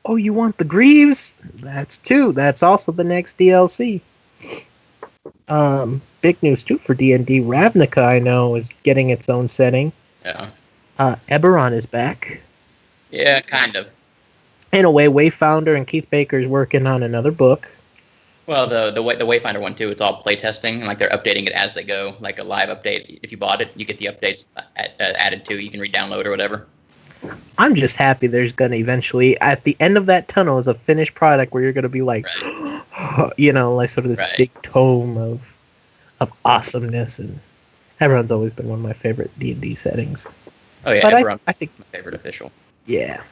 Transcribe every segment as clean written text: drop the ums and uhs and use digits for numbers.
Oh, you want the Greaves? That's two. That's also the next DLC. Big news too for D&D. Ravnica, I know, is getting its own setting. Yeah. Eberron is back. Yeah, kind of. In a way, Wayfounder and Keith Baker is working on another book. Well, the Wayfinder one too. It's all playtesting, and like they're updating it as they go, like a live update. If you bought it, you get the updates added to. You can re-download or whatever. I'm just happy there's gonna eventually, at the end of that tunnel, is a finished product where you're gonna be like, Right. like sort of this big tome of awesomeness. And Eberron's always been one of my favorite D&D settings. Oh yeah, but Eberron's I think my favorite official. Yeah.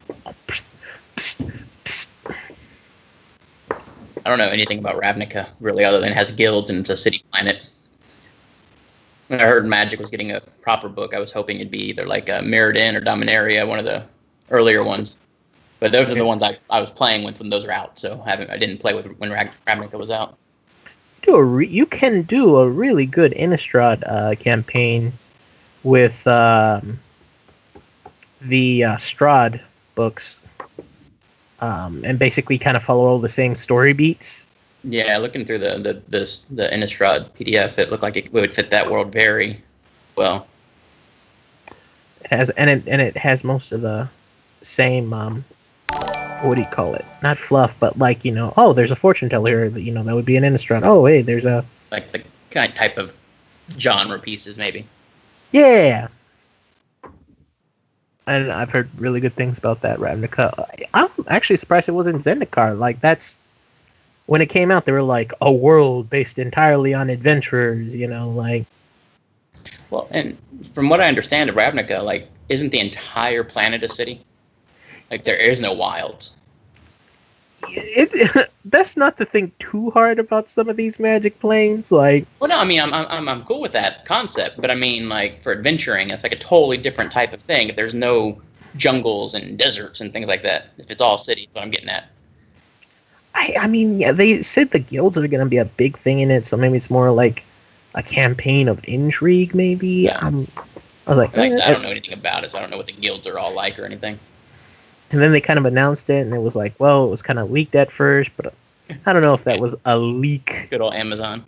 I don't know anything about Ravnica, really, other than it has guilds and it's a city planet. When I heard Magic was getting a proper book, I was hoping it'd be either like Mirrodin or Dominaria, one of the earlier ones. But those are the ones I was playing with when those were out, so I didn't play with when Ravnica was out. You can do a really good Innistrad campaign with the Strahd books. And basically kind of follow all the same story beats. Yeah, looking through the Innistrad PDF, it looked like it would fit that world very well. It has most of the same what do you call it? Not fluff, but like there's a fortune teller here that that would be an Innistrad. Oh, hey, there's a like the kind of type of genre pieces maybe. Yeah. And I've heard really good things about that Ravnica. I'm actually surprised it wasn't Zendikar. Like, that's... When it came out, they were like, a world based entirely on adventurers, like... Well, and from what I understand of Ravnica, like, isn't the entire planet a city? Like, there is no wilds. That's not to think too hard about some of these Magic planes, like... Well, no, I mean, I'm cool with that concept, but I mean, like, for adventuring, it's like a totally different type of thing. If there's no jungles and deserts and things like that, if it's all cities, what I'm getting at. I mean, yeah, they said the guilds are going to be a big thing in it, so maybe it's more like a campaign of intrigue, maybe? Yeah. I was like... I don't know anything about it, so I don't know what the guilds are all like or anything. And then they kind of announced it, and it was like, well, it was kind of leaked at first, but I don't know if that was a leak. Good old Amazon.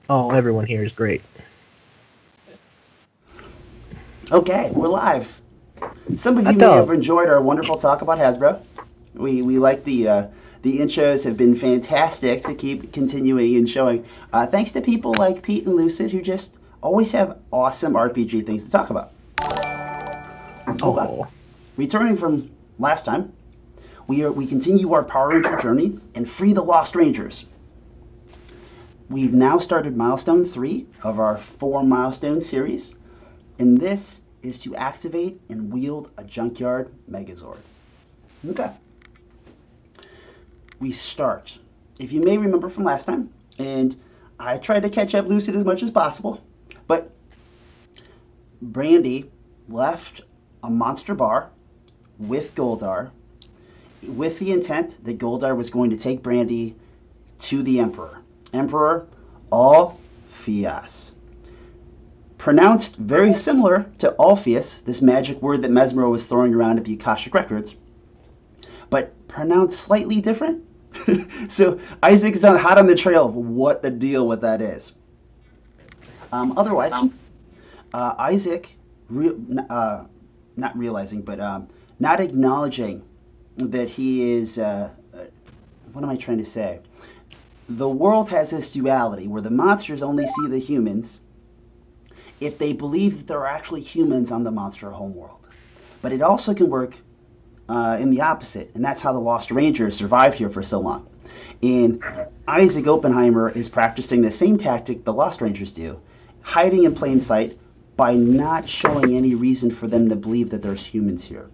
Everyone here is great. Okay, we're live. Some of you may have enjoyed our wonderful talk about Hasbro. We like the intros have been fantastic to keep continuing and showing. Thanks to people like Pete and Lucid who just always have awesome RPG things to talk about. Returning from last time, we continue our Power Ranger journey and free the Lost Rangers. We've now started milestone 3 of our 4 milestone series, and this is to activate and wield a Junkyard Megazord. Okay. We start. If you may remember from last time, and I tried to catch up Lucid as much as possible, but Brandy left a monster bar with Goldar with the intent that Goldar was going to take Brandy to the Emperor. Emperor Allphius. Pronounced very similar to Allphius, this magic word that Mesmer was throwing around at the Akashic Records, but pronounced slightly different. So Isaac's hot on the trail of what the deal with that is. Otherwise, Isaac, not realizing, but not acknowledging that he is, what am I trying to say? The world has this duality where the monsters only see the humans if they believe that there are actually humans on the monster homeworld. But it also can work in the opposite, and that's how the Lost Rangers survived here for so long. And Isaac Oppenheimer is practicing the same tactic the Lost Rangers do, hiding in plain sight by not showing any reason for them to believe that there's humans here.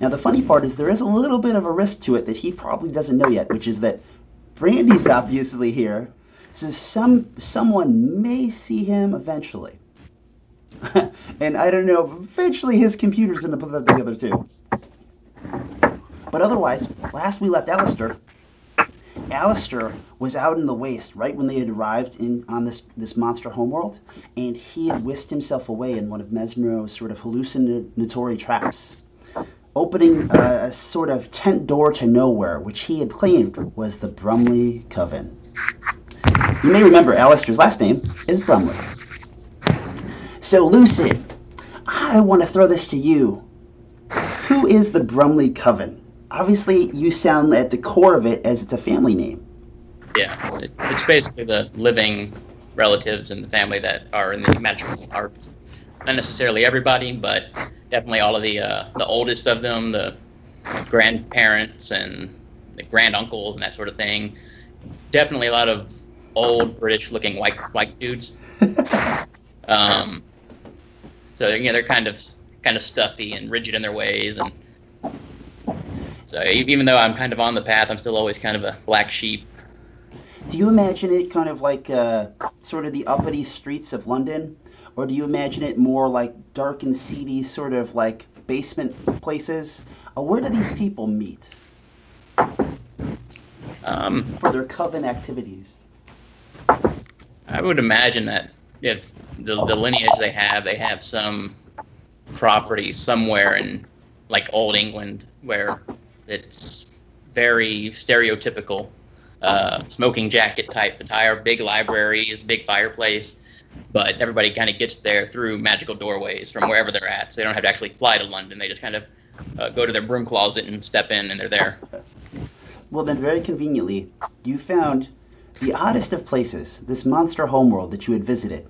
Now the funny part is there is a little bit of a risk to it that he probably doesn't know yet, which is that Brandy's obviously here, so someone may see him eventually. And I don't know, eventually his computer's going to put that together too. But otherwise, last we left Alistair Alistair was out in the waste right when they had arrived on this monster homeworld, and he had whisked himself away in one of Mesmero's sort of hallucinatory traps, opening a sort of tent door to nowhere, which he had claimed was the Brumley Coven. You may remember Alistair's last name is Brumley. So, Lucid, I want to throw this to you. Who is the Brumley Coven? Obviously, you sound at the core of it as it's a family name. Yeah, it's basically the living relatives in the family that are in the magical arts. Not necessarily everybody, but definitely all of the oldest of them, the grandparents and the granduncles and that sort of thing. Definitely a lot of old British-looking white dudes. So they're kind of stuffy and rigid in their ways, and so even though I'm kind of on the path, I'm still always kind of a black sheep. Do you imagine it kind of like sort of the uppity streets of London, or do you imagine it more like dark and seedy, sort of like basement places? Where do these people meet for their coven activities? I would imagine that if the lineage they have some property somewhere in like old England where it's very stereotypical smoking jacket type attire, big libraries, big fireplace, but everybody kind of gets there through magical doorways from wherever they're at, so they don't have to actually fly to London. They just kind of go to their broom closet and step in, and they're there. Well, then, very conveniently, you found the oddest of places, this monster homeworld that you had visited.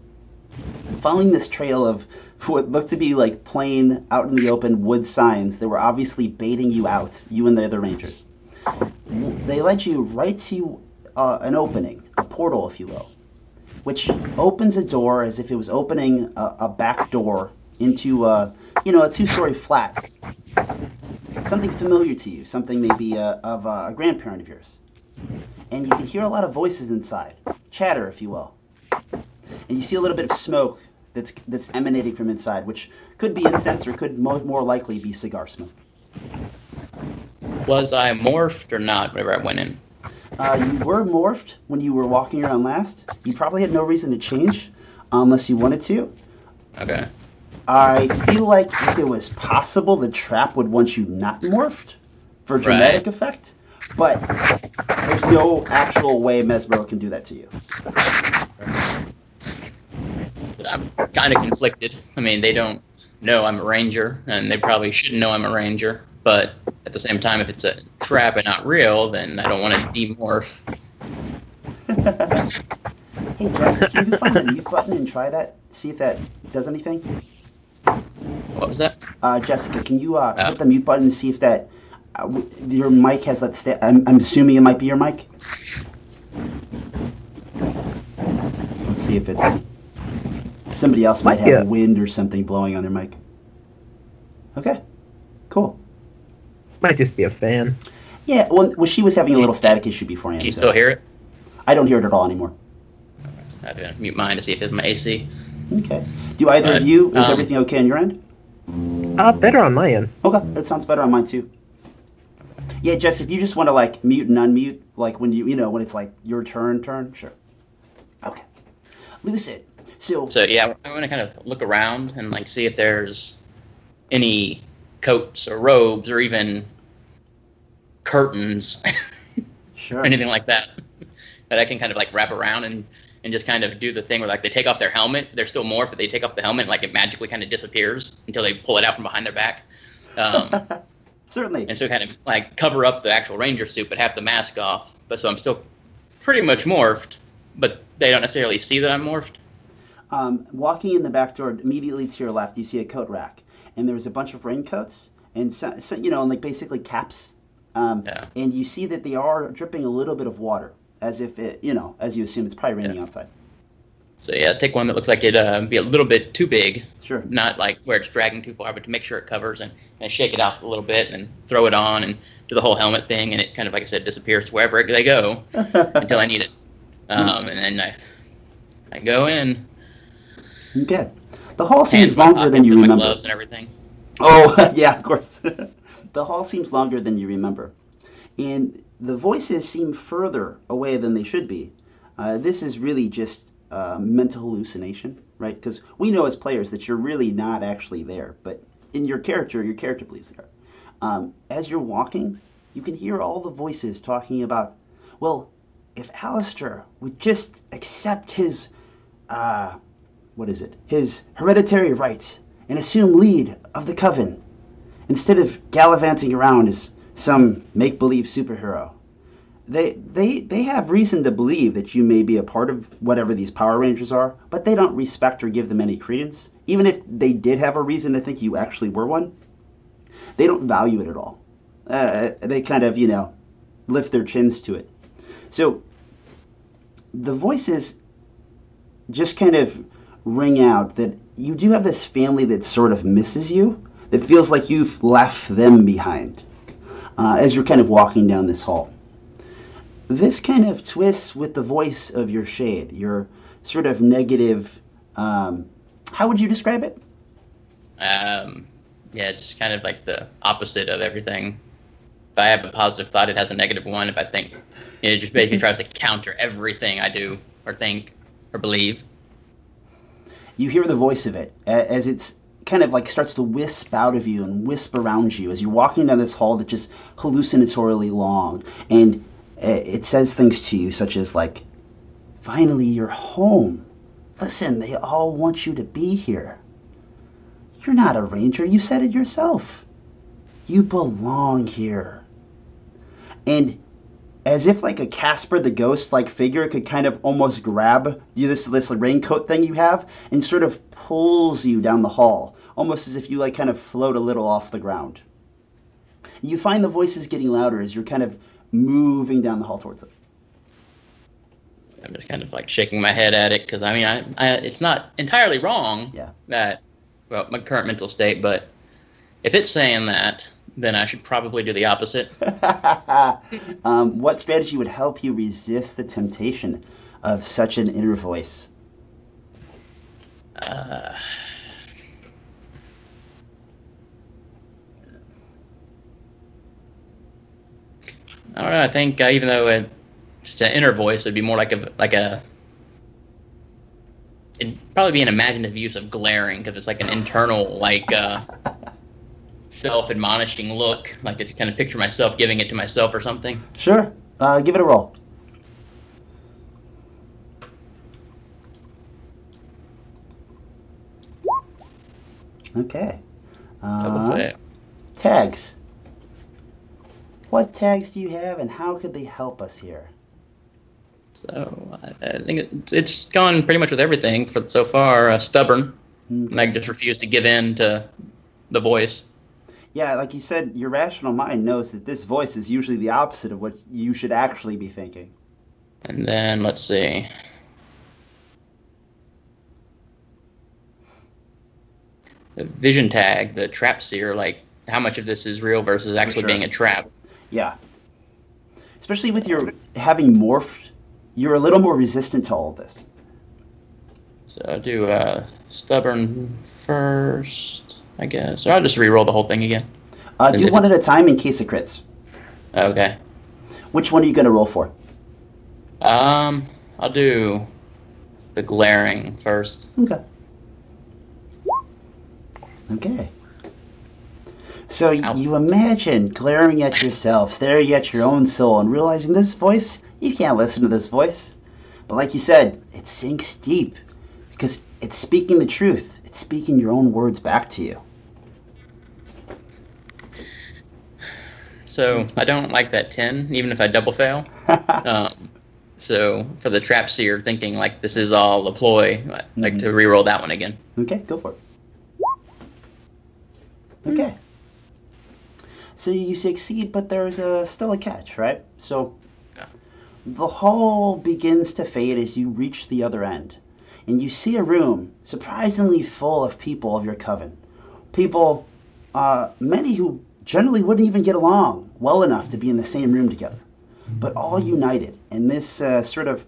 Following this trail of what looked to be like plain, out in the open wood signs that were obviously baiting you out, you and the other rangers. They led you right to an opening, a portal, if you will, which opens a door as if it was opening a back door into a two-story flat. Something familiar to you, something maybe of a grandparent of yours. And you can hear a lot of voices inside, chatter, if you will. And you see a little bit of smoke that's emanating from inside, which could be incense or could more likely be cigar smoke. Was I morphed or not whenever I went in? You were morphed when you were walking around last. You probably had no reason to change unless you wanted to. Okay. I feel like if it was possible, the trap would want you not morphed for dramatic effect, but there's no actual way Mesmero can do that to you. I'm kind of conflicted. I mean, they don't know I'm a ranger, and they probably shouldn't know I'm a ranger. But at the same time, if it's a trap and not real, then I don't want to demorph. Hey, Jess, can you find the mute button and try that? See if that does anything? What was that? Jessica, can you hit the mute button and see if that your mic has that? I'm assuming it might be your mic. Let's see if it's somebody else might have wind or something blowing on their mic. Okay, cool. Might just be a fan. Yeah, well, she was having a little static issue beforehand. You still hear it? I don't hear it at all anymore. I have to mute mine to see if it's my AC. Okay. Do either of you, is everything okay on your end? Better on my end. Okay, that sounds better on mine too. Yeah, Jess, if you just want to like mute and unmute, like when when it's like your turn, sure. Okay. Lucid. So yeah, I want to kind of look around and like see if there's any coats or robes or even curtains, sure, or anything like that I can kind of like wrap around and just kind of do the thing where like they take off their helmet, they're still morphed, but they take off the helmet and like it magically kind of disappears until they pull it out from behind their back. Certainly. And so kind of like cover up the actual ranger suit but have the mask off. But so I'm still pretty much morphed, but they don't necessarily see that I'm morphed. Walking in the back door, immediately to your left, you see a coat rack, and there's a bunch of raincoats and and like basically caps. And you see that they are dripping a little bit of water, as if it, as you assume it's probably raining outside. So yeah, take one that looks like it'd be a little bit too big. Sure. Not like where it's dragging too far, but to make sure it covers and shake it off a little bit and throw it on and do the whole helmet thing, and it kind of, like I said, disappears to wherever they go until I need it. And then I go in. Okay. The hall seems longer than you remember. My gloves and everything. Oh, yeah, of course. The hall seems longer than you remember. And the voices seem further away than they should be. This is really just mental hallucination, right? Because we know as players that you're really not actually there, but in your character believes they are. As you're walking, you can hear all the voices talking about, well, if Alistair would just accept his, his hereditary rights and assume lead of the Coven, instead of gallivanting around as some make-believe superhero. They have reason to believe that you may be a part of whatever these Power Rangers are, but they don't respect or give them any credence. Even if they did have a reason to think you actually were one, they don't value it at all. They kind of, lift their chins to it. So the voices just kind of ring out that you do have this family that sort of misses you, that feels like you've left them behind as you're kind of walking down this hall. This kind of twists with the voice of your shade, your sort of negative, how would you describe it? Yeah, just kind of like the opposite of everything. If I have a positive thought, it has a negative one. If I think, it just basically tries to counter everything I do or think or believe. You hear the voice of it as it's kind of like starts to wisp out of you and wisp around you as you're walking down this hall that's just hallucinatorily long. And it says things to you such as like, finally you're home. Listen, they all want you to be here. You're not a ranger, you said it yourself. You belong here. And as if like a Casper the Ghost like figure could kind of almost grab you, this raincoat thing you have, and sort of pulls you down the hall, almost as if you like kind of float a little off the ground. You find the voices getting louder as you're kind of moving down the hall towards it. I'm just kind of like shaking my head at it because I it's not entirely wrong that, well, my current mental state, but if it's saying that, then I should probably do the opposite. What strategy would help you resist the temptation of such an inner voice? I don't know. I think even though it's just an inner voice, it'd be more like a. It'd probably be an imaginative use of glaring because it's like an internal self-admonishing look, like I just kind of picture myself giving it to myself or something. Sure. Give it a roll. Okay. Double fail. Tags. What tags do you have, and how could they help us here? So I think it's gone pretty much with everything for so far. Stubborn. Okay. Meg just refused to give in to the voice. Yeah, like you said, your rational mind knows that this voice is usually the opposite of what you should actually be thinking. And then let's see. The vision tag, the trap seer, like how much of this is real versus actually being a trap. Yeah. Especially with your having morphed, you're a little more resistant to all of this. So I'll do stubborn first, I guess. Or I'll just re-roll the whole thing again. Do one at a time in case it crits. Okay. Which one are you going to roll for? I'll do the glaring first. Okay. Okay. So you imagine glaring at yourself, staring at your own soul, and realizing this voice, you can't listen to this voice. But like you said, it sinks deep because it's speaking the truth. It's speaking your own words back to you. So I don't like that 10, even if I double fail. So for the trap seer, thinking like this is all a ploy, I'd like to re-roll that one again. Okay, go for it. Okay. So you succeed, but there's still a catch, right? So the hall begins to fade as you reach the other end. And you see a room surprisingly full of people of your coven. People, many who generally wouldn't even get along well enough to be in the same room together. But all united in this sort of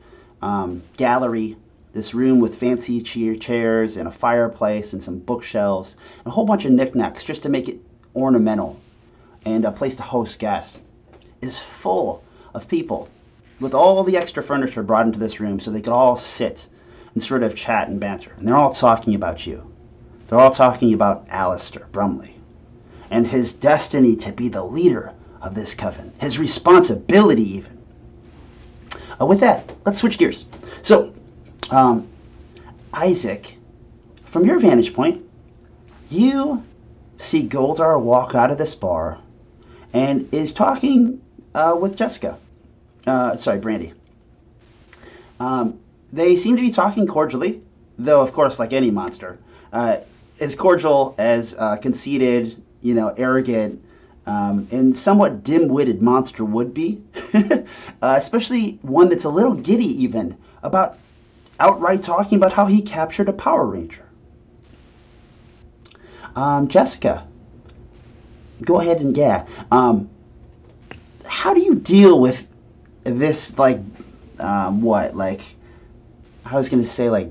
gallery, this room with fancy chairs and a fireplace and some bookshelves, and a whole bunch of knickknacks just to make it ornamental and a place to host guests, is full of people with all the extra furniture brought into this room so they could all sit and sort of chat and banter. And they're all talking about you. They're all talking about Alistair Brumley and his destiny to be the leader of this coven, his responsibility even. With that, let's switch gears. So, Isaac, from your vantage point, you see Goldar walk out of this bar and is talking with Jessica. Brandy. They seem to be talking cordially, though, of course, like any monster, as cordial as conceited, arrogant, and somewhat dim-witted monster would be, especially one that's a little giddy even about outright talking about how he captured a Power Ranger. Jessica, go ahead and how do you deal with this, I was going to say,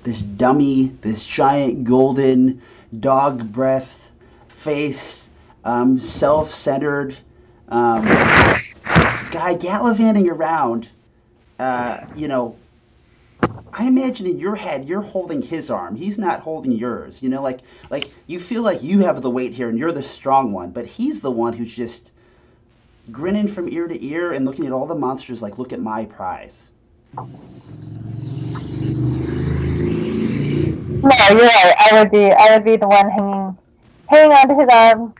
this dummy, this giant golden dog breath face, self-centered guy gallivanting around, I imagine in your head you're holding his arm. He's not holding yours. You feel like you have the weight here and you're the strong one, but he's the one who's just grinning from ear to ear and looking at all the monsters like, look at my prize. No, you're right. I would be the one hanging onto his arm,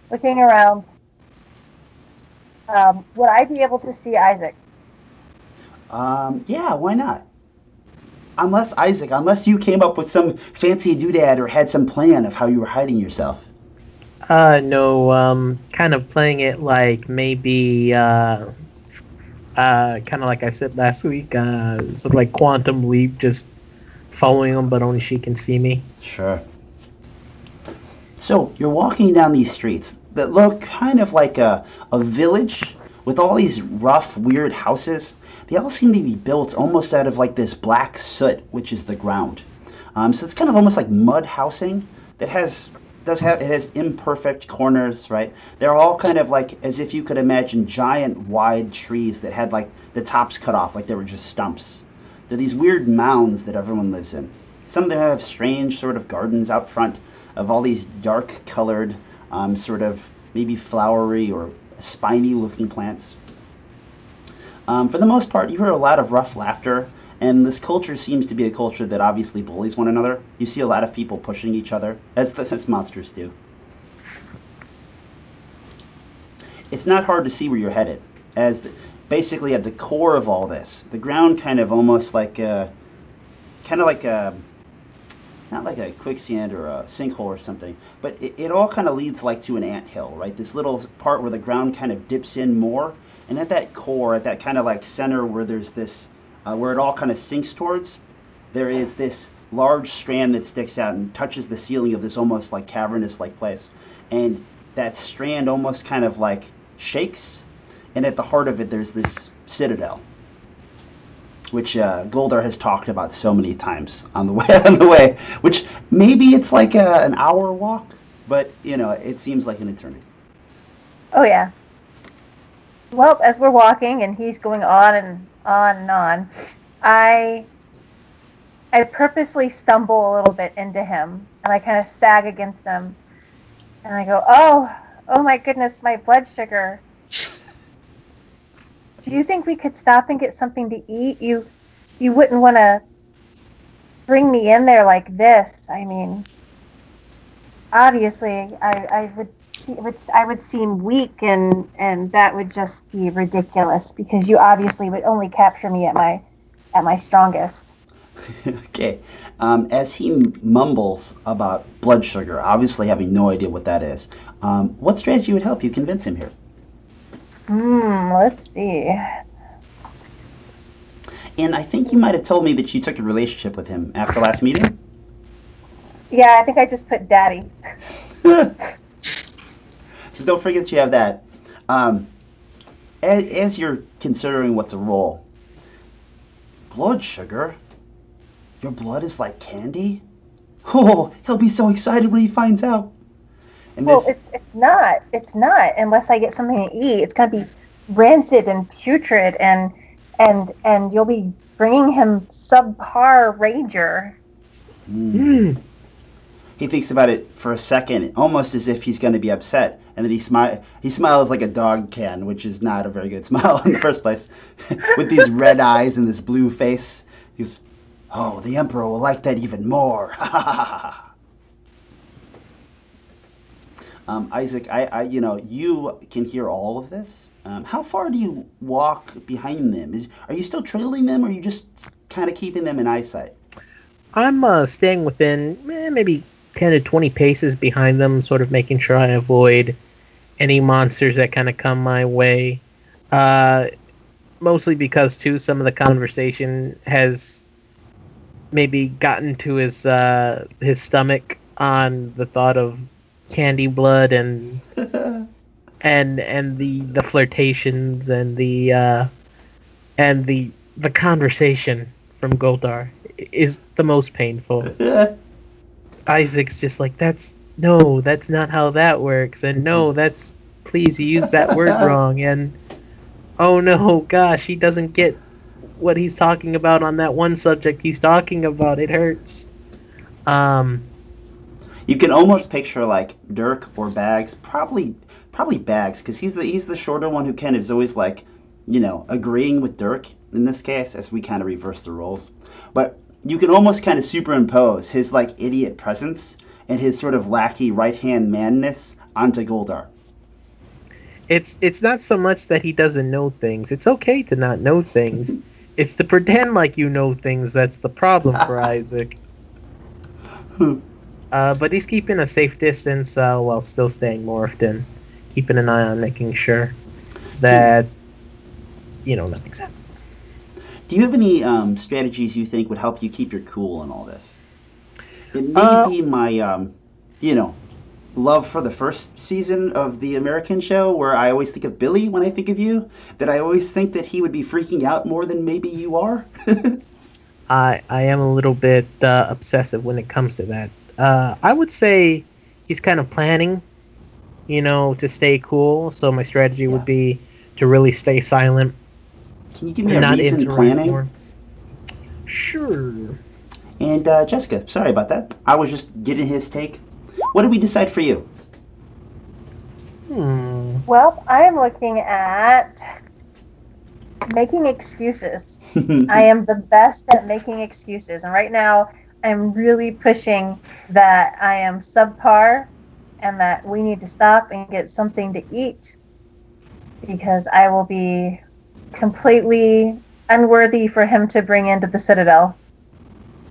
looking around. Would I be able to see Isaac? Yeah, why not? Unless you came up with some fancy doodad or had some plan of how you were hiding yourself. No, kind of playing it like maybe, kind of like I said last week, sort of like Quantum Leap, just following him, but only she can see me. Sure. So, you're walking down these streets that look kind of like a village with all these rough, weird houses. They all seem to be built almost out of this black soot, which is the ground. So it's kind of almost like mud housing that has imperfect corners, right? They're all kind of as if you could imagine giant wide trees that had the tops cut off, like they were just stumps. They're these weird mounds that everyone lives in. Some of them have strange sort of gardens out front of all these dark colored, sort of maybe flowery or spiny looking plants. For the most part, you hear a lot of rough laughter, and this culture seems to be a culture that obviously bullies one another. You see a lot of people pushing each other, as monsters do. It's not hard to see where you're headed, basically at the core of all this, the ground kind of almost not like a quicksand or a sinkhole or something, but it all kind of leads to an anthill, right? This little part where the ground kind of dips in more. And at that core, at that kind of center where there's this, where it all kind of sinks towards, there is this large strand that sticks out and touches the ceiling of this almost cavernous place. And that strand almost kind of shakes, and at the heart of it there's this citadel, which Goldar has talked about so many times on the way, which maybe it's an hour walk, but it seems like an eternity. Oh yeah. Well, as we're walking and he's going on and on and on, I purposely stumble a little bit into him, and I kind of sag against him, and I go, oh my goodness, my blood sugar. Do you think we could stop and get something to eat? You wouldn't want to bring me in there like this. I mean, obviously, I would seem weak, and that would just be ridiculous because you obviously would only capture me at my strongest. Okay. As he mumbles about blood sugar, obviously having no idea what that is, what strategy would help you convince him here? Let's see. And I think you might have told me that you took a relationship with him after last meeting? Yeah, I think I just put daddy. So don't forget that you have that. As you're considering what to roll, blood sugar? Your blood is like candy? Oh, he'll be so excited when he finds out. And well, it's not. It's not. Unless I get something to eat. It's going to be rancid and putrid, and you'll be bringing him subpar Ranger. He thinks about it for a second, almost as if he's going to be upset, and then he smiles like a dog can, which is not a very good smile in the first place. With these red eyes and this blue face, he goes, "Oh, the Emperor will like that even more." Isaac, you can hear all of this. How far do you walk behind them? Are you still trailing them, or are you just kind of keeping them in eyesight? I'm staying within maybe 10 to 20 paces behind them, sort of making sure I avoid any monsters that kind of come my way. Mostly because, too, some of the conversation has maybe gotten to his stomach on the thought of candy blood and and the flirtations and the conversation from Goldar is the most painful. Isaac's just like, that's not how that works, and no, that's, please, you used that word wrong, and oh no, gosh, he doesn't get what he's talking about on that one subject he's talking about. It hurts. You can almost picture like Dirk or Bags, probably Bags, because he's the shorter one who kind of is always like, agreeing with Dirk in this case, as we kind of reverse the roles. But you can almost kind of superimpose his like idiot presence and his sort of lackey right-hand manness onto Goldar. It's not so much that he doesn't know things. It's okay to not know things. It's to pretend like you know things that's the problem for Isaac. But he's keeping a safe distance while still staying morphed and keeping an eye on making sure that, nothing's happening. Do you have any strategies you think would help you keep your cool in all this? It may be my, love for the first season of the American show, where I always think of Billy when I think of you, that I always think that he would be freaking out more than maybe you are. I am a little bit obsessive when it comes to that. I would say he's kind of planning, to stay cool. So my strategy would be to really stay silent. Can you give me a reason planning? More. Sure. And Jessica, sorry about that. I was just getting his take. What did we decide for you? Well, I am looking at making excuses. I am the best at making excuses. And right now, I'm really pushing that I am subpar and that we need to stop and get something to eat, because I will be completely unworthy for him to bring into the Citadel.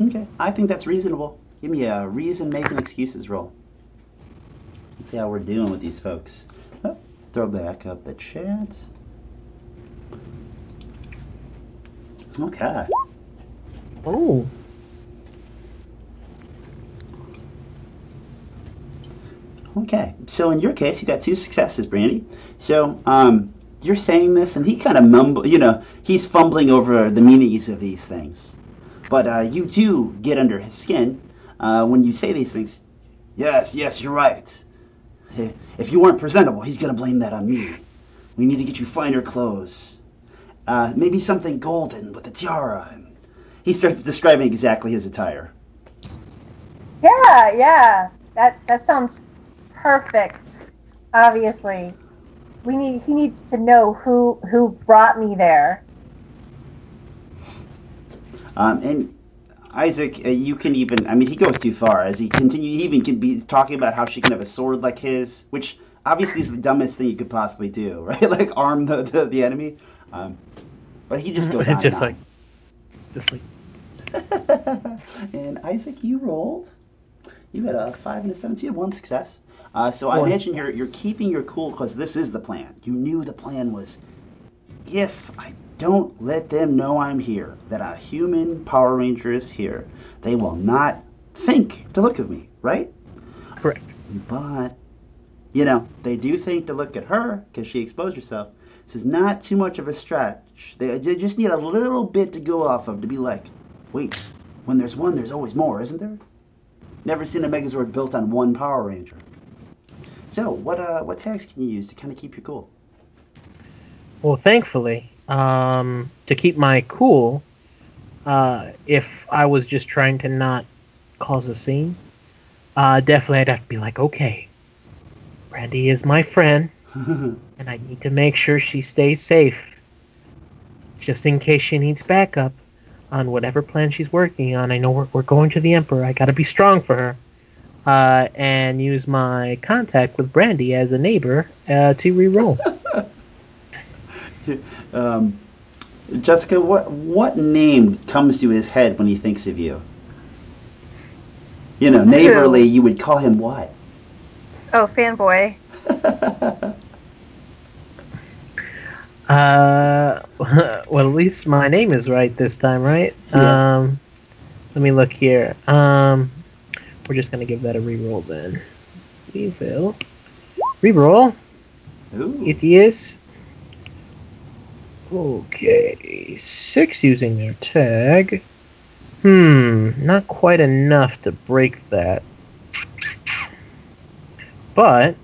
Okay, I think that's reasonable. Give me a reason making excuses roll. Let's see how we're doing with these folks. Oh, throw back up the chat. Okay. Oh. Okay, so in your case, you got 2 successes, Brandy. So, you're saying this, and he kind of he's fumbling over the meanings of these things. But you do get under his skin when you say these things. Yes, you're right. If you weren't presentable, he's going to blame that on me. We need to get you finer clothes. Maybe something golden with a tiara. And he starts describing exactly his attire. Yeah. That sounds perfect. Obviously. He needs to know who brought me there. And Isaac, you can even, he goes too far. As he continues, he even could be talking about how she can have a sword like his, which obviously is the dumbest thing you could possibly do, right? Like arm the enemy. But he just goes on. Just like. And Isaac, you rolled. You got a 5 and a 7. So you had 1 success. So I imagine you're keeping your cool because this is the plan. You knew the plan was, if I don't let them know I'm here, that a human Power Ranger is here, they will not think to look at me, right? Correct. But, they do think to look at her because she exposed herself. This is not too much of a stretch. They just need a little bit to go off of to be like, wait, when there's one, there's always more, isn't there? Never seen a Megazord built on one Power Ranger. So, what tags can you use to kind of keep you cool? Well, thankfully, to keep my cool, if I was just trying to not cause a scene, definitely I'd have to be like, okay, Brandy is my friend, and I need to make sure she stays safe, just in case she needs backup on whatever plan she's working on. I know we're going to the Emperor. I gotta be strong for her. And use my contact with Brandy as a neighbor to re-roll. Jessica, what name comes to his head when he thinks of you? You know, neighborly, you would call him what? Oh, fanboy. Well, at least my name is right this time, right? Yeah. Let me look here. We're just gonna give that a re-roll then. We will re-roll. Ooh. It is okay. 6 using their tag. Not quite enough to break that. But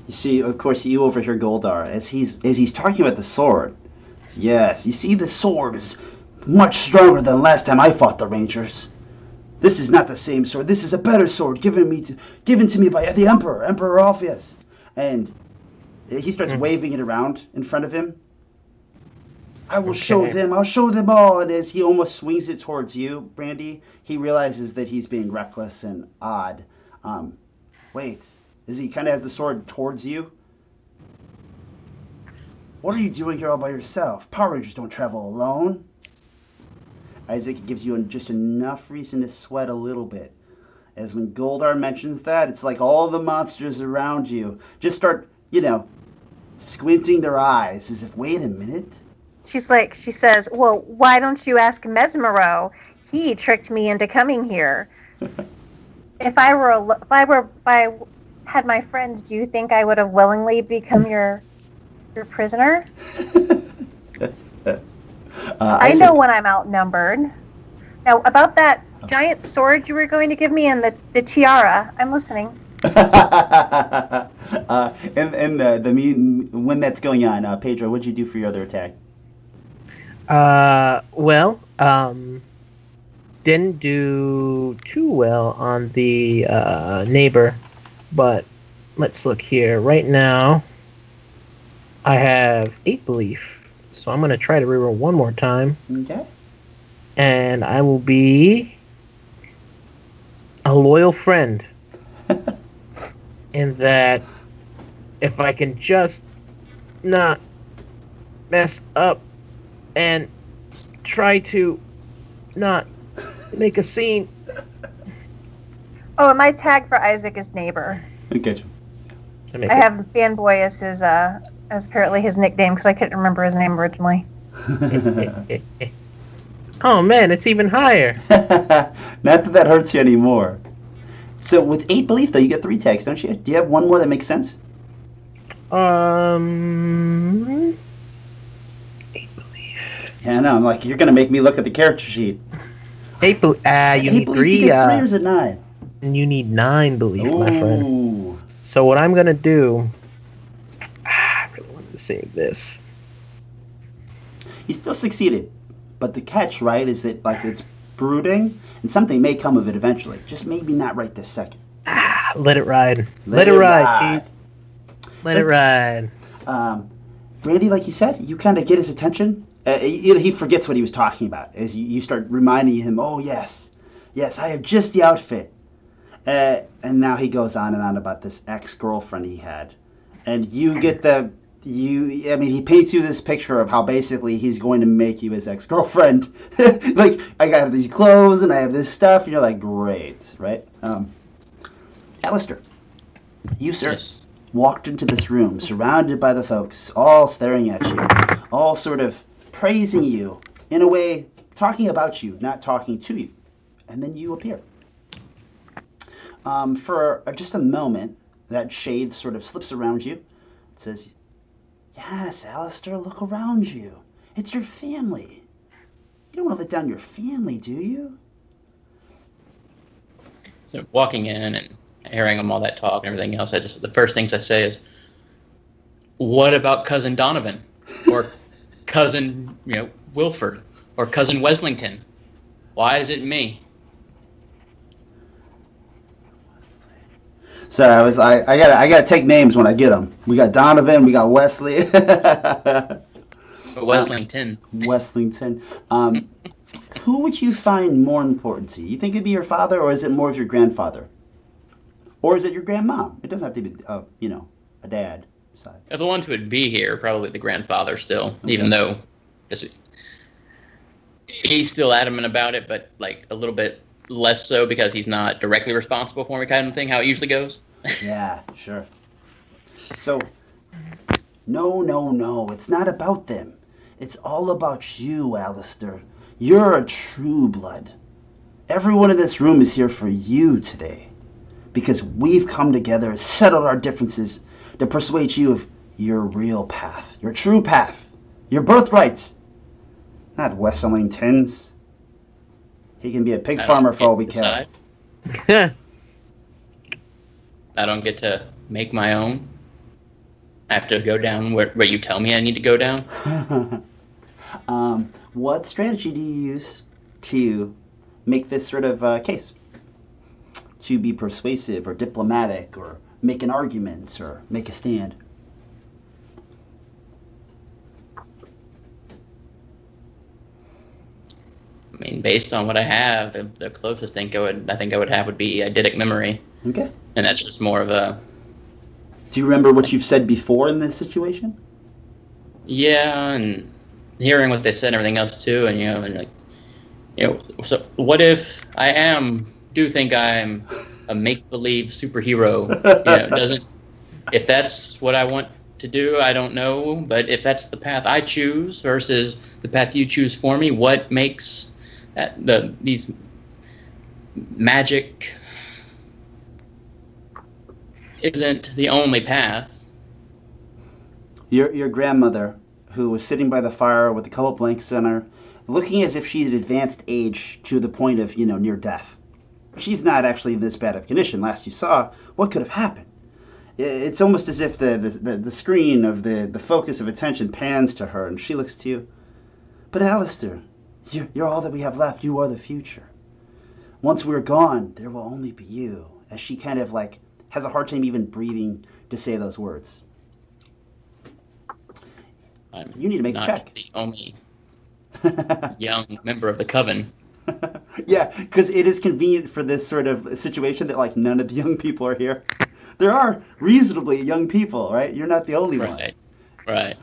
You see, of course, you overhear Goldar as he's talking about the sword. Yes, you see, the sword is much stronger than last time I fought the Rangers. This is not the same sword. This is a better sword given to me by the Emperor Allphius. And he starts waving it around in front of him. I will show them. I'll show them all. And as he almost swings it towards you, Brandy, he realizes that he's being reckless and odd. Wait, is he kind of has the sword towards you? What are you doing here all by yourself? Power Rangers don't travel alone. Isaac gives you just enough reason to sweat a little bit. As when Goldar mentions that, it's like all the monsters around you just start, squinting their eyes as if, wait a minute. She says, well, why don't you ask Mesmero? He tricked me into coming here. If I had my friends, do you think I would have willingly become your prisoner? I know when I'm outnumbered. Now, about that giant sword you were going to give me and the tiara, I'm listening. And when that's going on, Pedro, what'd you do for your other attack? Didn't do too well on the neighbor, but let's look here. Right now, I have 8 belief, so I'm gonna try to reroll one more time. Okay. And I will be a loyal friend. In that, if I can just not mess up and try to not make a scene. Oh, and my tag for Isaac is neighbor. Okay. I have fanboy as apparently his nickname because I couldn't remember his name originally. Oh man, it's even higher. Not that hurts you anymore. So with 8 belief though, you get 3 tags, don't you? Do you have one more that makes sense? 8 belief. Yeah, I know. I'm like, you're gonna make me look at the character sheet. 8 belief. You need 3. You get 3 or is it 9? And you need 9 belief, Ooh. my friend. So what I'm gonna do? I really wanted to save this. You still succeeded, but the catch, right, is that it's brooding, and something may come of it eventually. Just maybe not right this second. Let it ride. Let it ride, Pete. Let it ride. Brandy, like you said, you kind of get his attention. He forgets what he was talking about as you start reminding him, oh, yes, I have just the outfit. And now he goes on and on about this ex-girlfriend he had. And you get he paints you this picture of how basically he's going to make you his ex-girlfriend. Like, I got these clothes and I have this stuff. And you're like, great, right? Alistair, you, sir, Yes. walked into this room surrounded by the folks, all staring at you, all sort of praising you, in a way, talking about you, not talking to you. And then you appear. For just a moment, that shade sort of slips around you. It says, yes, Alistair, look around you. It's your family. You don't want to let down your family, do you? So walking in and hearing them all that talk and everything else, the first things I say is, what about Cousin Donovan? Or Cousin, Wilford? Or Cousin Weslington? Why is it me? So I gotta take names when I get them. We got Donovan, we got Wesley. Weslington. Weslington. Who would you find more important to you? You think it'd be your father, or is it more of your grandfather? Or is it your grandmom? It doesn't have to be, a dad side. The ones who would be here, probably the grandfather still, even though he's still adamant about it, but like a little bit less so because he's not directly responsible for me, kind of thing, how it usually goes. Yeah, sure. So, no, it's not about them. It's all about you, Alistair. You're a true blood. Everyone in this room is here for you today. Because we've come together and settled our differences to persuade you of your real path, your true path, your birthright. Not Weslington's. He can be a pig farmer for all we care. I don't get to make my own. I have to go down where you tell me I need to go down. What strategy do you use to make this sort of case? To be persuasive or diplomatic or make an argument or make a stand? I mean, based on what I have, the closest thing I think I would have would be eidetic memory. Okay. And that's just more of a... Do you remember what you've said before in this situation? Yeah, and hearing what they said and everything else too, and so what if I do think I'm a make-believe superhero? If that's what I want to do, I don't know, but if that's the path I choose versus the path you choose for me, what makes these magic isn't the only path. Your grandmother, who was sitting by the fire with a couple blanks on her, looking as if she's at advanced age to the point of, near death. She's not actually in this bad of condition. Last you saw, what could have happened? It's almost as if the screen of the focus of attention pans to her, and she looks to you. But Alistair, you're all that we have left. You are the future. Once we're gone, there will only be you. As she kind of has a hard time even breathing to say those words. You need to make a check. The only young member of the coven. Yeah, because it is convenient for this sort of situation that none of the young people are here. There are reasonably young people, right? You're not the only one. Right.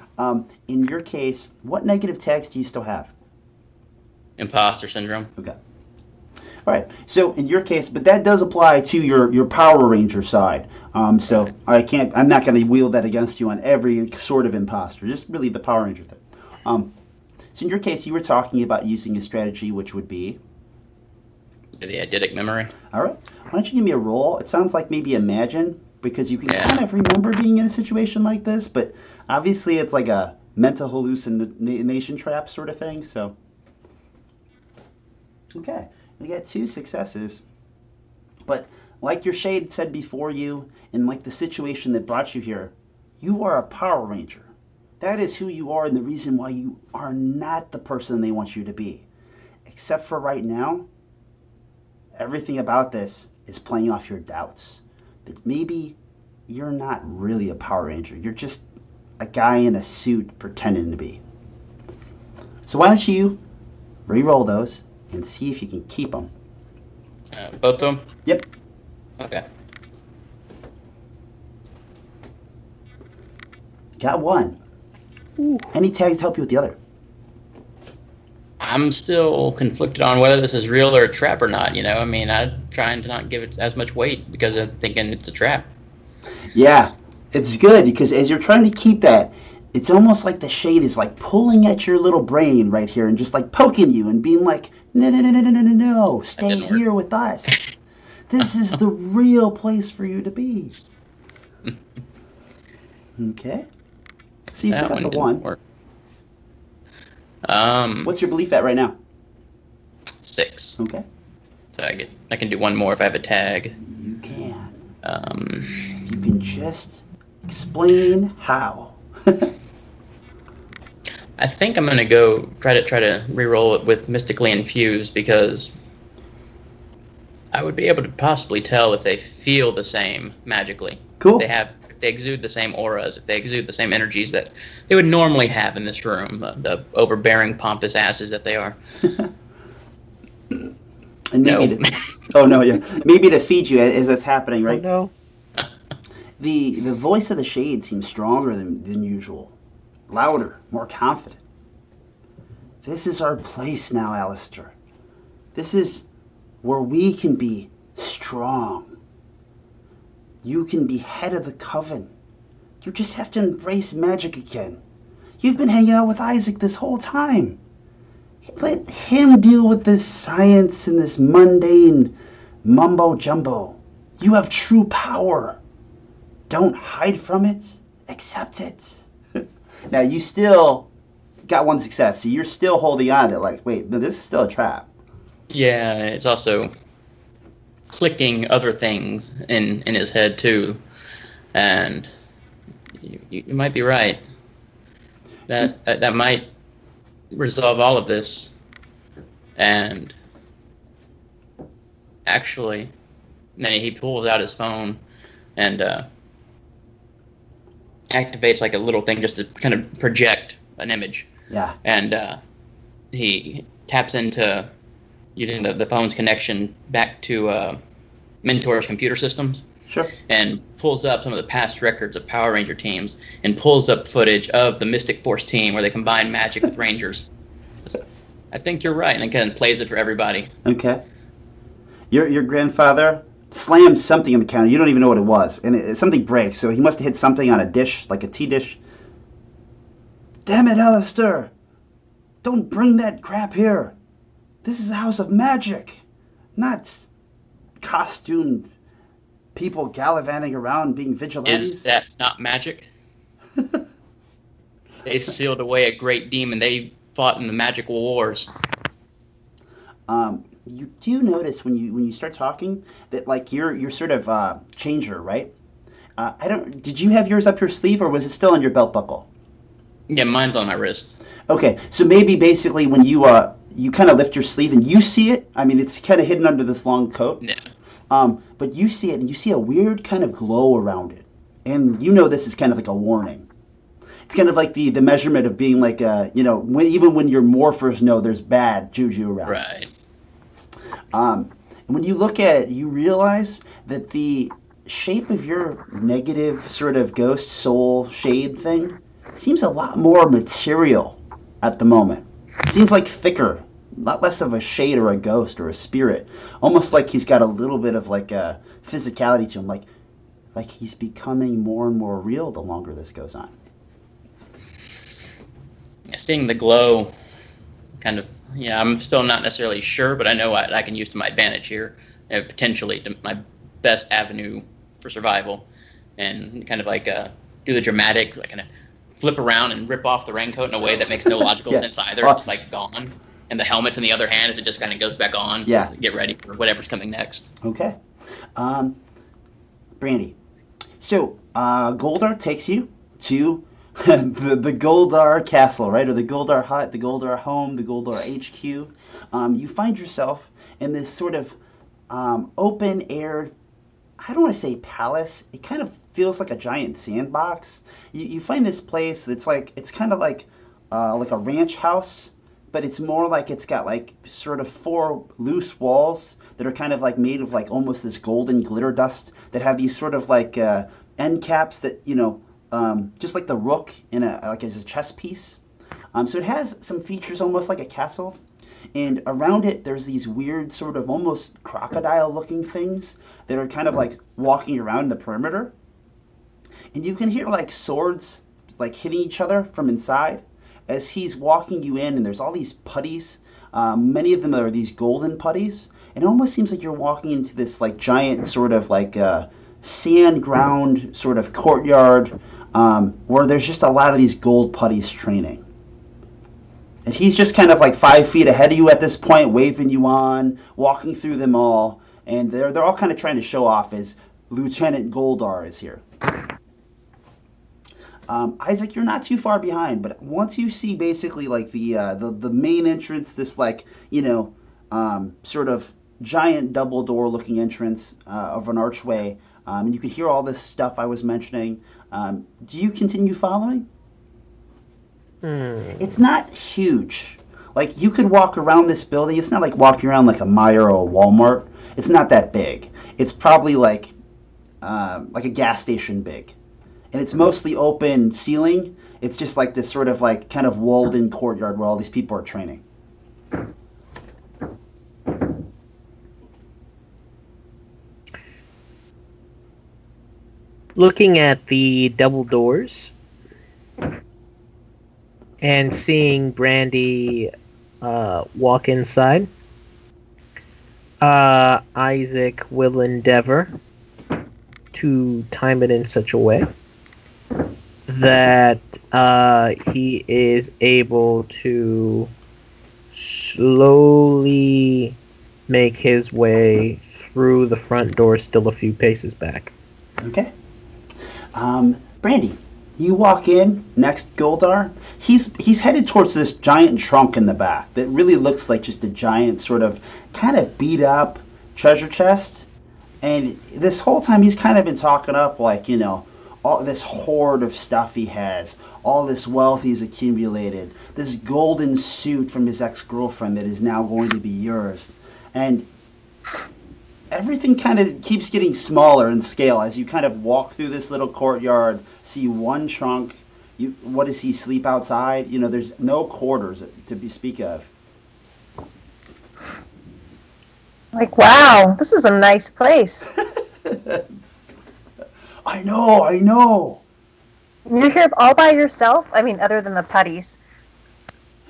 In your case, what negative tags do you still have? Imposter syndrome. Okay. All right. So in your case, but that does apply to your Power Ranger side. So right. I'm not going to wield that against you on every sort of imposter. Just really the Power Ranger thing. So in your case, you were talking about using a strategy which would be the eidetic memory. All right. Why don't you give me a roll? It sounds like maybe imagine, because you can kind of remember being in a situation like this, but obviously it's like a mental hallucination trap sort of thing. So, okay. We got 2 successes. But like your shade said before you, and like the situation that brought you here, you are a Power Ranger. That is who you are and the reason why you are not the person they want you to be. Except for right now, everything about this is playing off your doubts. That maybe you're not really a Power Ranger. You're just a guy in a suit pretending to be. So why don't you re-roll those and see if you can keep them. Both of them? Yep. Okay. Got 1. Ooh. Any tags to help you with the other? I'm still conflicted on whether this is real or a trap or not, I mean, I'm trying to not give it as much weight because I'm thinking it's a trap. Yeah, it's good because as you're trying to keep that, it's almost like the shade is pulling at your little brain right here and just poking you and being like, no, stay here with us. This is the real place for you to be. Okay. So you still got the 1. Work. What's your belief at right now? 6. Okay. So I can do 1 more if I have a tag. You can. You can just explain how. I think I'm gonna go try to re-roll it with mystically infused because I would be able to possibly tell if they feel the same magically. Cool. If they exude the same auras, if they exude the same energies that they would normally have in this room, the overbearing, pompous asses that they are. And maybe maybe to feed you as that's happening, right? Oh, no. The voice of the shade seems stronger than usual. Louder, more confident. This is our place now, Alistair. This is where we can be strong. You can be head of the coven. You just have to embrace magic again. You've been hanging out with Isaac this whole time. Let him deal with this science and this mundane mumbo-jumbo. You have true power. Don't hide from it. Accept it. Now, you still got one success, so you're still holding on to it. Like, wait, no, this is still a trap. Yeah, it's also clicking other things in his head, too. And you might be right. That might resolve all of this. And actually, then he pulls out his phone and activates like a little thing just to kind of project an image. Yeah. And he taps into using the phone's connection back to Mentor's computer systems. Sure. And pulls up some of the past records of Power Ranger teams and pulls up footage of the Mystic Force team where they combine magic with Rangers. I think you're right, and again plays it for everybody. Okay. Your grandfather slams something on the counter. You don't even know what it was, and something breaks. So he must have hit something on a dish, like a tea dish. Damn it, Alistair! Don't bring that crap here. This is a house of magic, not costumed people gallivanting around being vigilantes. Is that not magic? They sealed away a great demon. They fought in the magical wars. You do notice when you start talking that like you're sort of changer, right? Did you have yours up your sleeve or was it still on your belt buckle? Yeah, mine's on my wrist. Okay, so maybe basically when you kind of lift your sleeve and you see it. I mean, it's kind of hidden under this long coat. Yeah. But you see it and you see a weird kind of glow around it, and you know this is kind of like a warning. It's kind of like the measurement of being like even when your morphers know there's bad juju around. Right. And when you look at it, you realize that the shape of your negative sort of ghost soul shade thing seems a lot more material at the moment. It seems like thicker, a lot less of a shade or a ghost or a spirit. Almost like he's got a little bit of like a physicality to him, like he's becoming more and more real the longer this goes on. Seeing the glow, kind of, I'm still not necessarily sure, but I know I can use to my advantage here, potentially to my best avenue for survival, and kind of like do the dramatic, like kind of flip around and rip off the raincoat in a way that makes no logical sense either. Awesome. It's like gone, and the helmet's in the other hand as it just kind of goes back on. Yeah. Get ready for whatever's coming next. Okay. Brandy. So Goldar takes you to the Goldar castle, right? Or the Goldar hut, the Goldar home, the Goldar HQ. You find yourself in this sort of open air, I don't want to say palace. It kind of feels like a giant sandbox. You find this place that's like, it's kind of like a ranch house, but it's more like it's got like sort of 4 loose walls that are kind of like made of like almost this golden glitter dust that have these sort of like end caps that, just like the rook in as a chess piece. So it has some features almost like a castle. And around it, there's these weird sort of almost crocodile-looking things that are kind of like walking around the perimeter. And you can hear like swords like hitting each other from inside as he's walking you in, and there's all these putties. Many of them are these golden putties. And it almost seems like you're walking into this like giant sort of like sand ground sort of courtyard where there's just a lot of these gold putties training. And he's just kind of like 5 feet ahead of you at this point, waving you on, walking through them all. And they're all kind of trying to show off as Lieutenant Goldar is here. Isaac, you're not too far behind, but once you see basically like the main entrance, this like sort of giant double door looking entrance of an archway, and you can hear all this stuff I was mentioning. Do you continue following? It's not huge. Like you could walk around this building. It's not like walking around like a Meijer or a Walmart. It's not that big. It's probably like a gas station big, and it's mostly open ceiling. It's just like this sort of like kind of walled in courtyard where all these people are training. Looking at the double doors and seeing Brandy walk inside, Isaac will endeavor to time it in such a way that he is able to slowly make his way through the front door, still a few paces back. Okay. Brandy, you walk in next Goldar. He's headed towards this giant trunk in the back that really looks like just a giant sort of kind of beat up treasure chest. And this whole time he's kind of been talking up like, all this hoard of stuff he has, all this wealth he's accumulated, this golden suit from his ex-girlfriend that is now going to be yours. And everything kind of keeps getting smaller in scale as you kind of walk through this little courtyard, see one trunk. What does he sleep outside? There's no quarters to speak of. Like, wow, this is a nice place. I know. You're here all by yourself? I mean, other than the putties.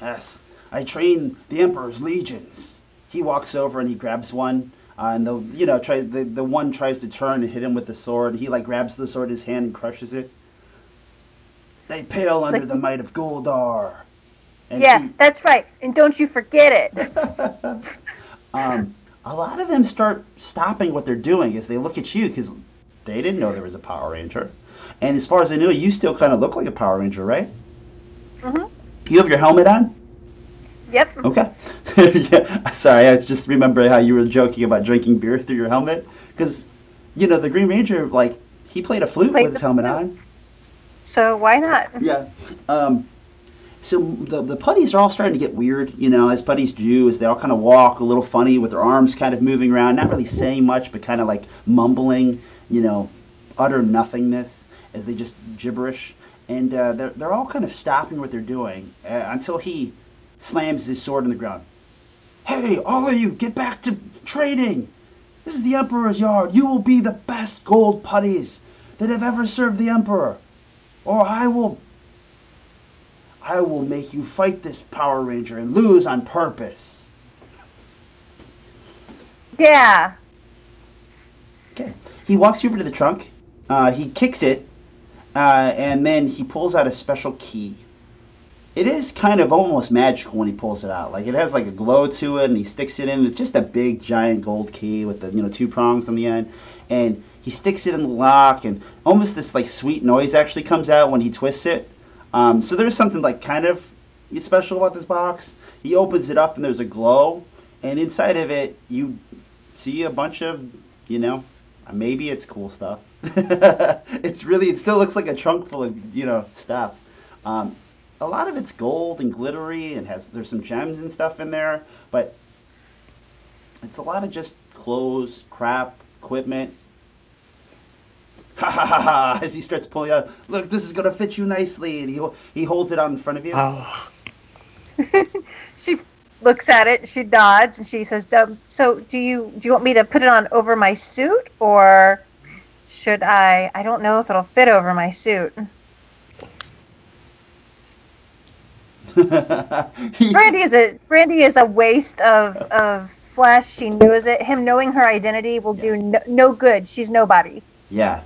Yes, I train the Emperor's legions. He walks over and he grabs one. And the one tries to turn and hit him with the sword. He grabs the sword in his hand and crushes it. They pale under the might of Goldar. And that's right. And don't you forget it. A lot of them start stopping what they're doing as they look at you because they didn't know there was a Power Ranger. And as far as I know, you still kind of look like a Power Ranger, right? Mm-hmm. You have your helmet on? Yep. Okay. Yeah. Sorry, I was just remembering how you were joking about drinking beer through your helmet. Because, the Green Ranger, he played a flute with his helmet on. So why not? Yeah. So the putties are all starting to get weird, as putties do, as they all kind of walk a little funny with their arms kind of moving around, not really saying much, but kind of mumbling, utter nothingness as they just gibberish. And they're all kind of stopping what they're doing until he slams his sword in the ground. Hey, all of you, get back to training. This is the Emperor's yard. You will be the best gold putties that have ever served the Emperor. Or I will make you fight this Power Ranger and lose on purpose. Yeah. Okay. He walks you over to the trunk. He kicks it, and then he pulls out a special key. It is kind of almost magical when he pulls it out. It has a glow to it, and he sticks it in. It's just a big, giant gold key with the 2 prongs on the end. And he sticks it in the lock, and almost this sweet noise actually comes out when he twists it. So there's something kind of special about this box. He opens it up, and there's a glow. And inside of it, you see a bunch of, maybe it's cool stuff. It still looks like a trunk full of, stuff. A lot of it's gold and glittery, and there's some gems and stuff in there, but it's a lot of just clothes, crap, equipment. Ha ha ha ha! As he starts pulling out, look, this is gonna fit you nicely, and he holds it out in front of you. Oh. She looks at it, she nods, and she says, "So do you want me to put it on over my suit, or should I? I don't know if it'll fit over my suit." Brandy is a waste of flesh. She knows it. Him knowing her identity will do no good. She's nobody. Yeah.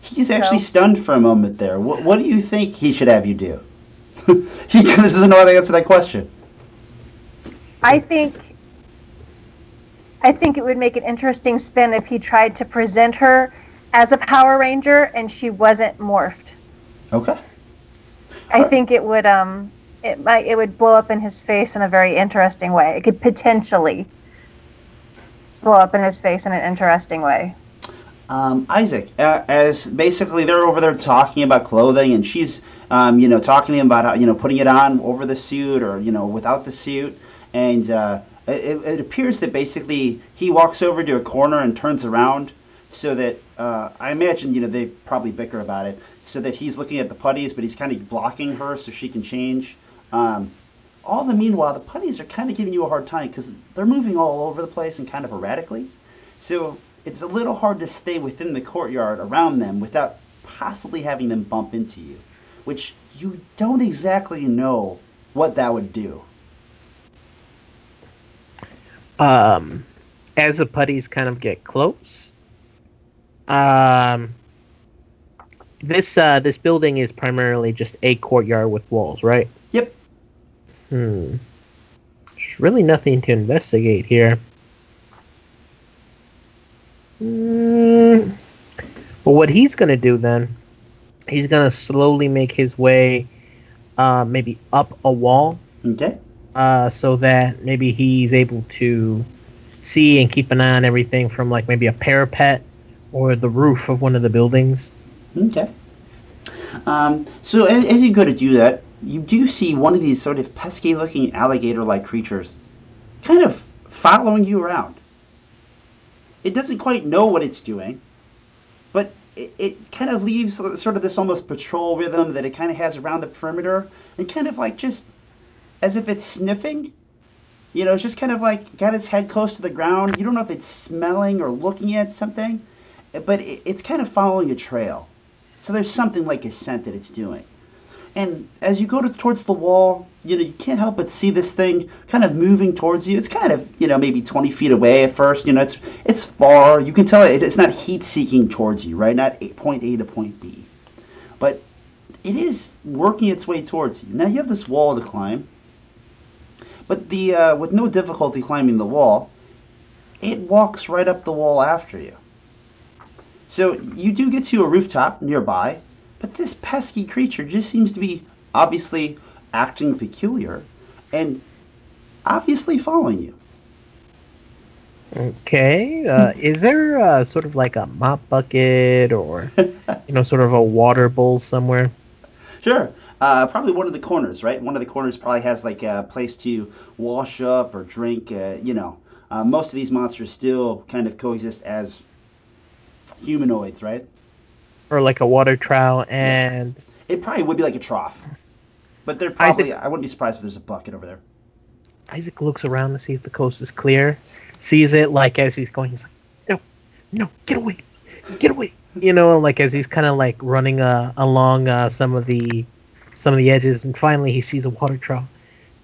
He's actually stunned for a moment there. What do you think he should have you do? He doesn't know how to answer that question. I think it would make an interesting spin if he tried to present her as a Power Ranger and she wasn't morphed. Okay. I think it would it would blow up in his face in a very interesting way. It could potentially blow up in his face in an interesting way. Isaac, as basically they're over there talking about clothing, and she's, talking to him about how, putting it on over the suit or, without the suit. And it appears that basically he walks over to a corner and turns around so that, I imagine, they probably bicker about it, so that he's looking at the putties, but he's kind of blocking her so she can change. All the meanwhile, the putties are kind of giving you a hard time because they're moving all over the place and kind of erratically. So it's a little hard to stay within the courtyard around them without possibly having them bump into you, which you don't exactly know what that would do. As the putties kind of get close, this building is primarily just a courtyard with walls, right? Yep. There's really nothing to investigate here. Well, what he's going to do then, he's going to slowly make his way maybe up a wall. Okay. So that maybe he's able to see and keep an eye on everything from like maybe a parapet or the roof of one of the buildings. Okay. So as you go to do that, you do see one of these sort of pesky-looking alligator-like creatures kind of following you around. It doesn't quite know what it's doing, but it kind of leaves sort of this almost patrol rhythm that it kind of has around the perimeter, and kind of like just as if it's sniffing. It's just kind of like got its head close to the ground. You don't know if it's smelling or looking at something, but it's kind of following a trail. So there's something like a scent that it's doing. And as you go towards the wall, you can't help but see this thing kind of moving towards you. It's kind of, maybe 20 feet away at first. It's far. You can tell it's not heat-seeking towards you, right? Not point A to point B. But it is working its way towards you. Now you have this wall to climb. But with no difficulty climbing the wall, it walks right up the wall after you. So you do get to a rooftop nearby, but this pesky creature just seems to be obviously acting peculiar and obviously following you. Okay. Is there sort of like a mop bucket or, sort of a water bowl somewhere? Sure. Probably one of the corners, right? One of the corners probably has like a place to wash up or drink. Most of these monsters still kind of coexist as humanoids, right? Or like a water trough, and it probably would be like a trough. But they're probably, I wouldn't be surprised if there's a bucket over there. Isaac looks around to see if the coast is clear. Sees it, like as he's going, he's like, no, get away. Like as he's kind of like running along some of the edges, and finally he sees a water trough,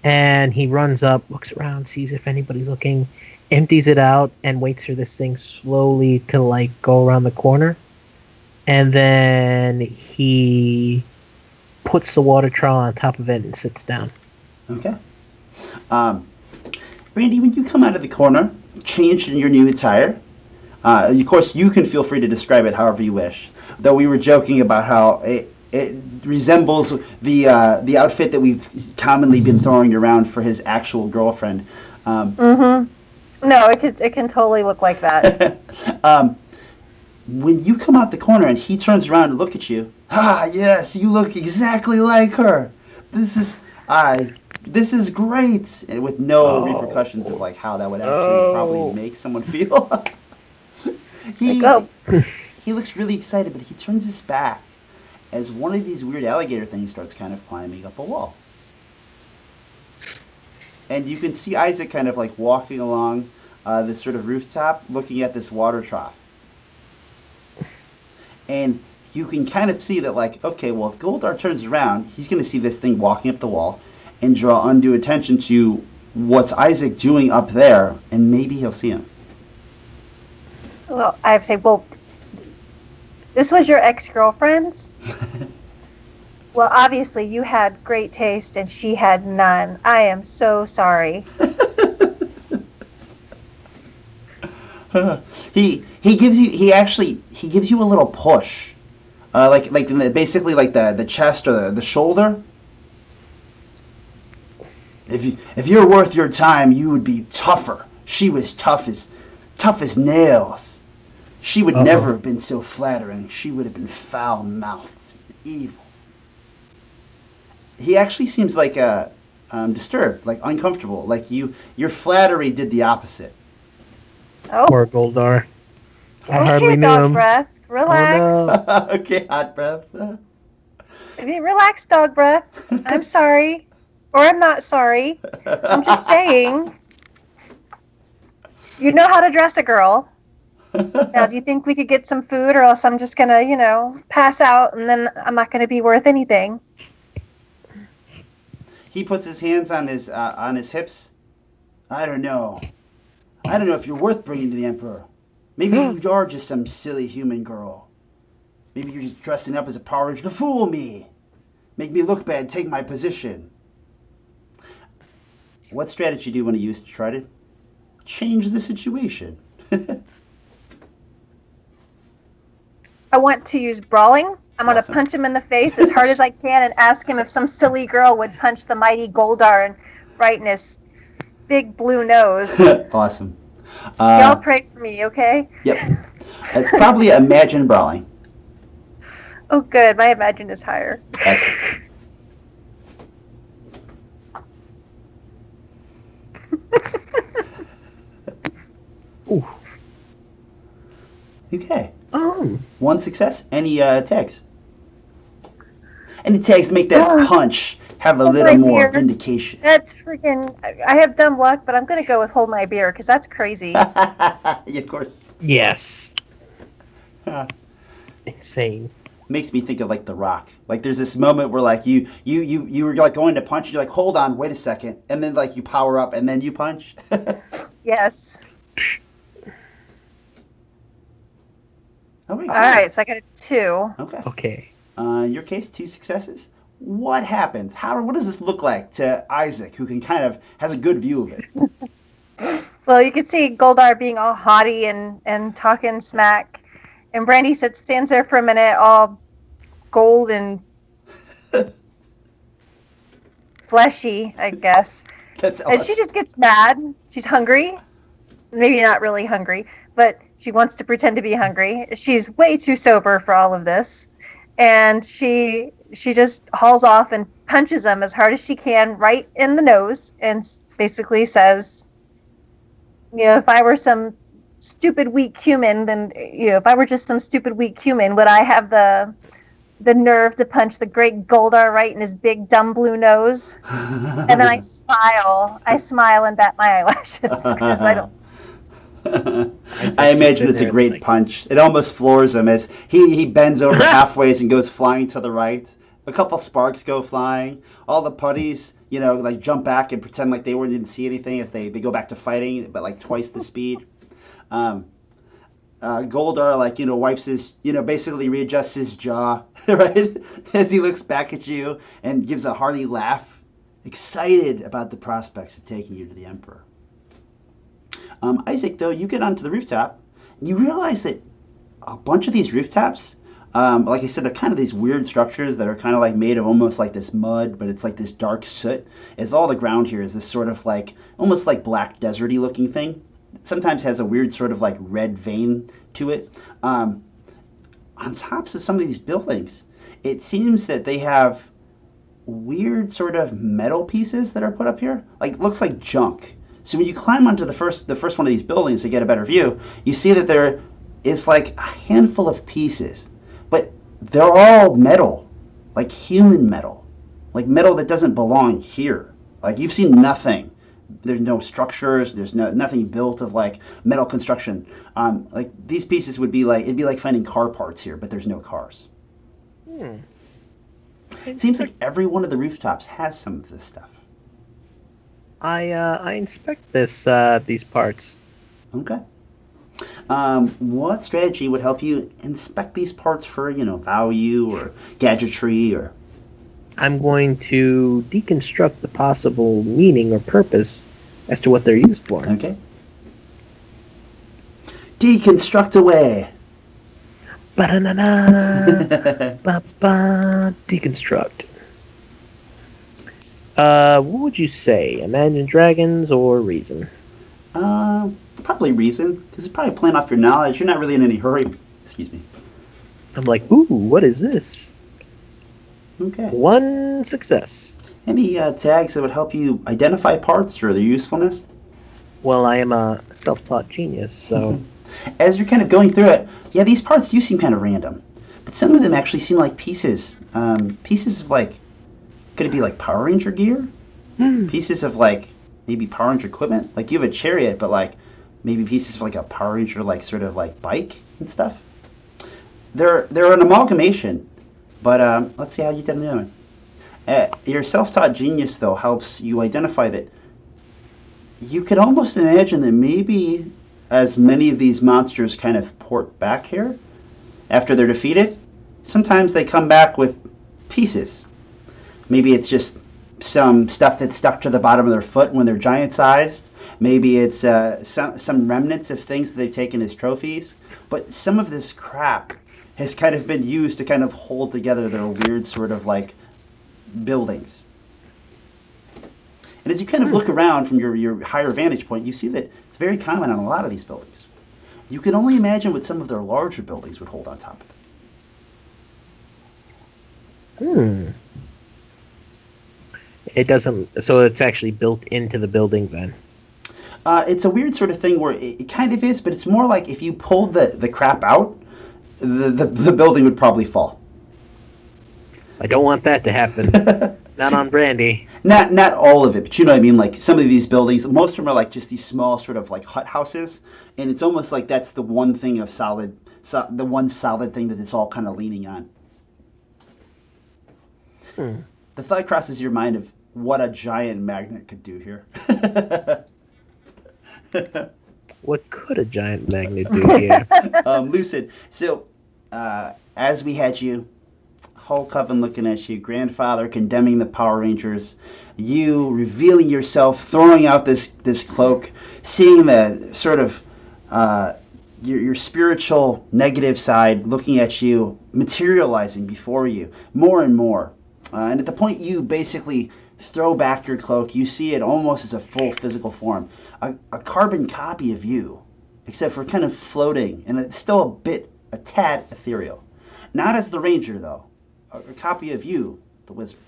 and he runs up, looks around, sees if anybody's looking, empties it out, and waits for this thing slowly to like go around the corner, and then he puts the water trough on top of it and sits down. Okay. Brandy, when you come out of the corner, changed in your new attire, of course you can feel free to describe it however you wish, though we were joking about how it resembles the outfit that we've commonly been throwing around for his actual girlfriend. No, it can totally look like that. When you come out the corner and he turns around to look at you, yes, you look exactly like her. This is great, and with no repercussions of like how that would actually probably make someone feel. He looks really excited, but he turns his back as one of these weird alligator things starts kind of climbing up a wall. And you can see Isaac kind of like walking along this sort of rooftop looking at this water trough. And you can kind of see that like, okay, well if Goldar turns around, he's going to see this thing walking up the wall and draw undue attention to what's Isaac doing up there, and maybe he'll see him. Well, I have to say, this was your ex-girlfriend's? Well, obviously you had great taste and she had none. I am so sorry. He gives you a little push, basically like the chest or the shoulder, If you're worth your time, you would be tougher. She was tough as nails. She would never have been so flattering. She would have been foul-mouthed, evil. He actually seems like disturbed, like uncomfortable. Like your flattery did the opposite. Oh. Poor Goldar. I hardly knew dog him. breath. Relax. Oh, no. Okay, hot breath. Relax, dog breath. I'm sorry. Or I'm not sorry. I'm just saying. You know how to dress a girl. Now, do you think we could get some food, or else I'm just going to, pass out, and then I'm not going to be worth anything? He puts his hands on his hips. I don't know if you're worth bringing to the Emperor. Maybe you are just some silly human girl. Maybe you're just dressing up as a Power Ranger to fool me. Make me look bad, take my position. What strategy do you want to use to try to change the situation? I want to use brawling. I'm going to punch him in the face as hard as I can and ask him if some silly girl would punch the mighty Goldar right in his big blue nose. Awesome. Y'all pray for me, okay? Yep. It's probably Imagine Brawling. Oh, good. My Imagine is higher. Excellent. Ooh. Okay. Oh. One success. Any tags? Any tags to make that punch have a little more vindication? That's freaking... I have dumb luck, but I'm going to go with hold my beer, because that's crazy. Yeah, of course. Yes. Insane. Makes me think of like The Rock. Like there's this moment where like you were like going to punch, and you're like, hold on, wait a second, and then like you power up and then you punch. Yes. Oh, wait, all right, so I got a 2. Okay. In your case, 2 successes. What happens? What does this look like to Isaac, who can kind of has a good view of it? Well, you can see Goldar being all haughty and talking smack. And Brandy stands there for a minute, all gold and fleshy, I guess. That's awesome. And she just gets mad. She's hungry. Maybe not really hungry, but she wants to pretend to be hungry. She's way too sober for all of this. And she just hauls off and punches him as hard as she can right in the nose and basically says, if I were some stupid weak human, then if I were just some stupid weak human, would I have the nerve to punch the great Goldar right in his big dumb blue nose? And then I smile and bat my eyelashes because I don't. I imagine it's a great punch. It almost floors him as he bends over halfway and goes flying to the right. A couple sparks go flying. All the putties, like jump back and pretend like they didn't see anything as they go back to fighting, but like twice the speed. Goldar, wipes his, basically readjusts his jaw, right? As he looks back at you and gives a hearty laugh, excited about the prospects of taking you to the Emperor. Isaac, though, you get onto the rooftop, and you realize that a bunch of these rooftops, like I said, they're kind of these weird structures that are kind of like made of almost like this mud, but it's like this dark soot. As all the ground here is this sort of like, almost like black deserty looking thing. It sometimes has a weird sort of like red vein to it. On tops of some of these buildings, it seems that they have weird sort of metal pieces that are put up here. Like, looks like junk. So when you climb onto the first one of these buildings to get a better view, you see that there is like a handful of pieces, but they're all metal, like human metal, like metal that doesn't belong here. Like you've seen nothing. There's no structures. There's nothing built of like metal construction. Like these pieces it'd be like finding car parts here, but there's no cars. It seems like every one of the rooftops has some of this stuff. I inspect these parts. Okay. What strategy would help you inspect these parts for, value or gadgetry or... I'm going to deconstruct the possible meaning or purpose as to what they're used for. Okay. Deconstruct away. Ba-da-na-na. Ba-ba. Deconstruct. What would you say? Imagine Dragons or Reason? Probably Reason, because it's probably playing off your knowledge. You're not really in any hurry. Excuse me. I'm like, ooh, what is this? Okay. 1 success. Any tags that would help you identify parts or their usefulness? Well, I am a self-taught genius, so... As you're kind of going through it, yeah, these parts do seem kind of random. But some of them actually seem like pieces. Pieces of, like... Could it be, like, Power Ranger gear? Pieces of, like, maybe Power Ranger equipment? Like, you have a chariot, but, like, maybe pieces of, like, a Power Ranger, like, sort of, like, bike and stuff. They're an amalgamation. But, let's see how you did doing. Your self-taught genius, though, helps you identify that you could almost imagine that maybe as many of these monsters kind of port back here after they're defeated, sometimes they come back with pieces. Maybe it's just some stuff that's stuck to the bottom of their foot when they're giant-sized. Maybe it's some remnants of things that they've taken as trophies. But some of this crap has kind of been used to kind of hold together their weird sort of like buildings. And as you kind of look around from your higher vantage point, you see that it's very common on a lot of these buildings. You can only imagine what some of their larger buildings would hold on top of it. It doesn't... So it's actually built into the building, then? It's a weird sort of thing where it kind of is, but it's more like if you pulled the crap out, the building would probably fall. I don't want that to happen. Not on Brandy. Not all of it, but you know what I mean? Like some of these buildings, most of them are like just these small sort of like hut houses, and it's almost like that's the one thing of the one solid thing that it's all kind of leaning on. The thought crosses your mind of what a giant magnet could do here. What could a giant magnet do here? Lucid. So, as we had you, Hulk Coven looking at you, grandfather condemning the Power Rangers, you revealing yourself, throwing out this cloak, seeing the sort of your spiritual negative side looking at you, materializing before you more and more. And at the point you basically throw back your cloak, you see it almost as a full physical form. A carbon copy of you, except for kind of floating, and it's still a tad ethereal. Not as the Ranger, though. A copy of you, the wizard,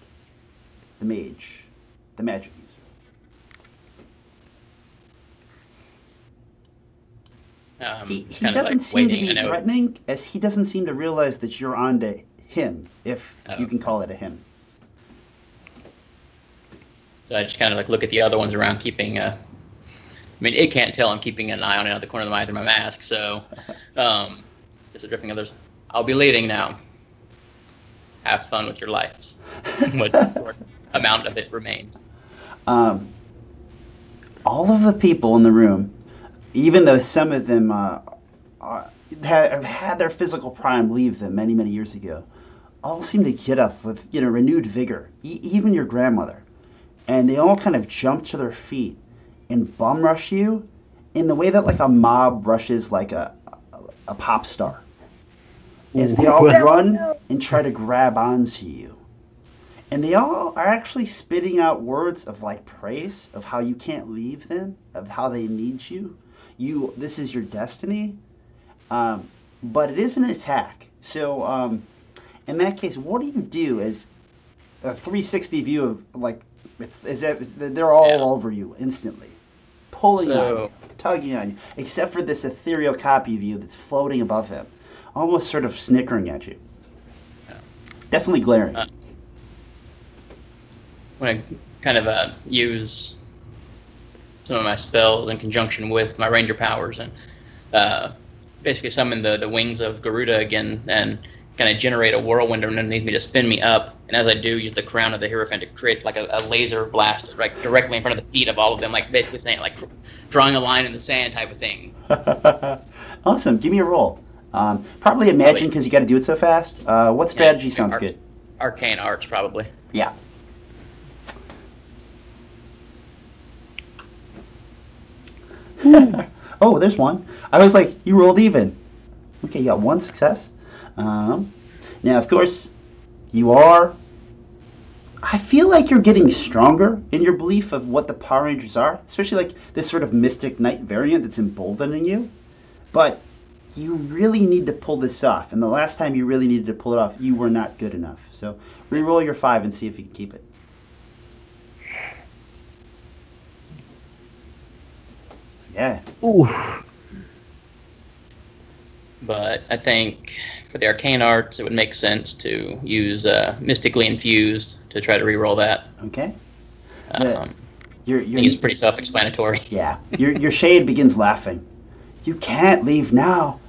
the mage, the magic user. He doesn't seem to be threatening, as he doesn't seem to realize that you're onto him, if you can call it a him. So I just kind of like look at the other ones around, keeping. I mean, it can't tell I'm keeping an eye on it out of the corner of my eye through my mask. So, just addressing others. I'll be leaving now. Have fun with your lives. What amount of it remains? All of the people in the room, even though some of them have had their physical prime leave them many, many years ago, all seem to get up with renewed vigor. Even your grandmother. And they all kind of jump to their feet and bum rush you in the way that like a mob rushes like a pop star. As they all run and try to grab onto you. And they all are actually spitting out words of like praise of how you can't leave them, of how they need you. This is your destiny. But it is an attack. So in that case, what do you do as a 360 view of like they're all over you instantly, pulling on you, tugging on you, except for this ethereal copy of you that's floating above him, almost sort of snickering at you. Definitely glaring. When I kind of use some of my spells in conjunction with my ranger powers and basically summon the wings of Garuda again and kind of generate a whirlwind underneath me to spin me up. And as I do, use the crown of the Hierophant to create like a laser blast right directly in front of the feet of all of them, like basically saying like drawing a line in the sand type of thing. Awesome. Give me a roll. Probably imagine because you got to do it so fast. What strategy sounds good? Arcane arts, probably. Yeah. Oh, there's one. I was like, you rolled even. Okay, you got one success. Now, of course, you are I feel like you're getting stronger in your belief of what the Power Rangers are, especially like this sort of Mystic Knight variant that's emboldening you. But you really need to pull this off, and the last time you really needed to pull it off, you were not good enough. So re-roll your 5 and see if you can keep it. Yeah. Ooh. But I think for the arcane arts, it would make sense to use Mystically Infused to try to re-roll that. Okay. I think it's pretty self-explanatory. Yeah. Your shade begins laughing. You can't leave now.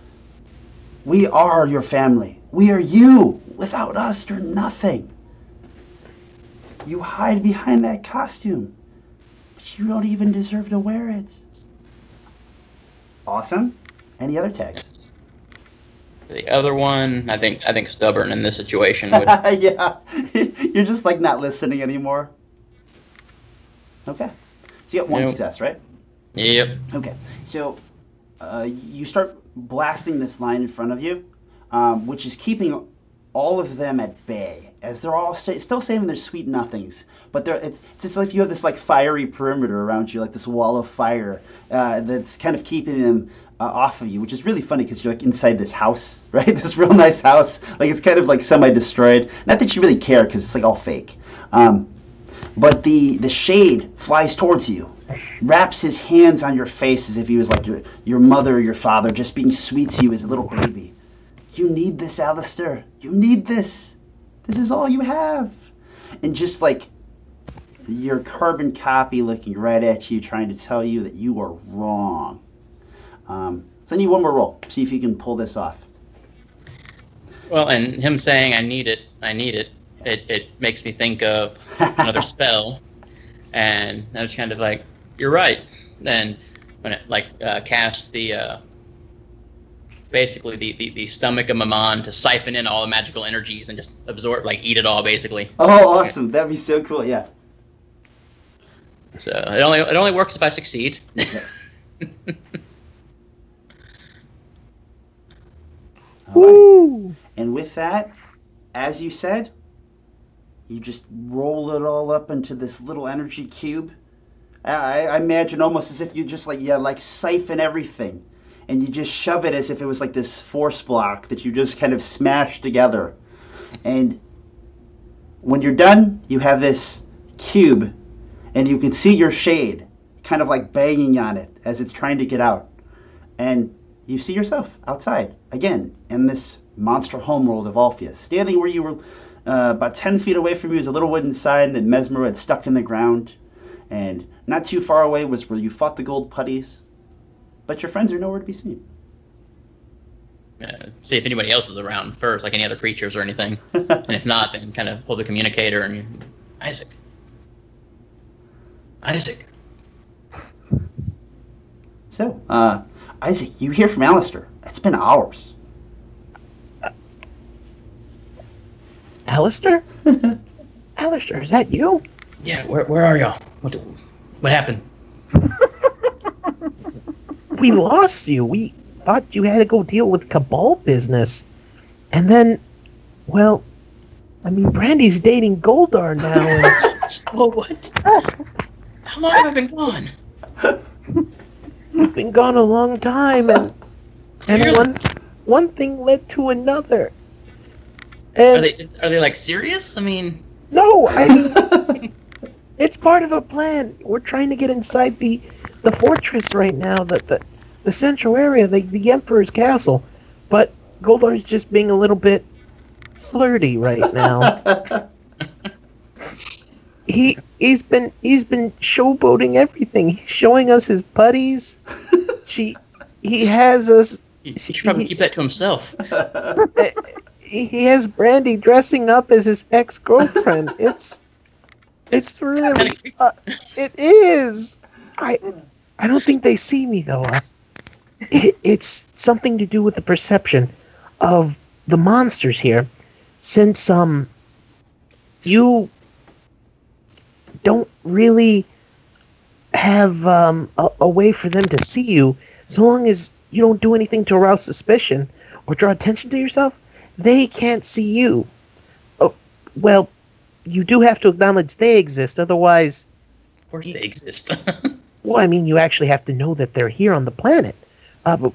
We are your family. We are you. Without us, you're nothing. You hide behind that costume, but you don't even deserve to wear it. Awesome. Any other tags? The other one, I think stubborn in this situation would. Yeah. You're just like not listening anymore. Okay. So you got one success, right? Yep. Okay. So you start blasting this line in front of you, which is keeping all of them at bay, as they're all still saving their sweet nothings. But it's just like you have this like fiery perimeter around you, like this wall of fire that's kind of keeping them off of you, which is really funny because you're like inside this house, right? This real nice house. Like it's kind of like semi-destroyed. Not that you really care because it's like all fake. But the shade flies towards you, wraps his hands on your face as if he was like your mother or your father, just being sweet to you as a little baby. You need this, Alistair. You need this. This is all you have. And just like your carbon copy looking right at you, trying to tell you that you are wrong. So I need one more roll. See if you can pull this off. Well, and him saying, I need it, it makes me think of another spell. And I was kind of like, you're right. Then when it cast the basically the stomach of Mammon to siphon in all the magical energies and just absorb, like eat it all, basically. Oh, awesome! That'd be so cool. Yeah. So it only works if I succeed. All right. And with that, as you said, you just roll it all up into this little energy cube. I imagine almost as if you just like siphon everything, and you just shove it as if it was like this force block that you just kind of smash together. And when you're done, you have this cube, and you can see your shade kind of like banging on it as it's trying to get out. And you see yourself outside, again, in this monster homeworld of Allphius. Standing where you were about 10 feet away from you is a little wooden sign that Mesmer had stuck in the ground. And not too far away was where you fought the gold putties. But your friends are nowhere to be seen. See if anybody else is around first, like any other creatures or anything. And if not, then kind of pull the communicator and Isaac. So, Isaac, you hear from Alistair. It's been hours. Alistair? Alistair, is that you? Yeah, where are y'all? What happened? We lost you. We thought you had to go deal with Cabal business. And then, well, I mean, Brandy's dating Goldar now. And... Oh, what? How long have I been gone? You've been gone a long time, and one thing led to another. And Are they like serious? I mean, no, I mean it's part of a plan. We're trying to get inside the fortress right now, the central area, the Emperor's castle. But Goldar's just being a little bit flirty right now. He's been showboating everything. He's showing us his putties. He has us. He should probably keep that to himself. He has Brandy dressing up as his ex-girlfriend. It's really it is. I don't think they see me though. It's something to do with the perception of the monsters here, since you don't really have a way for them to see you. So long as you don't do anything to arouse suspicion or draw attention to yourself, they can't see you. Oh, well, you do have to acknowledge they exist. Otherwise, Of course they exist. well, I mean, you actually have to know that they're here on the planet. But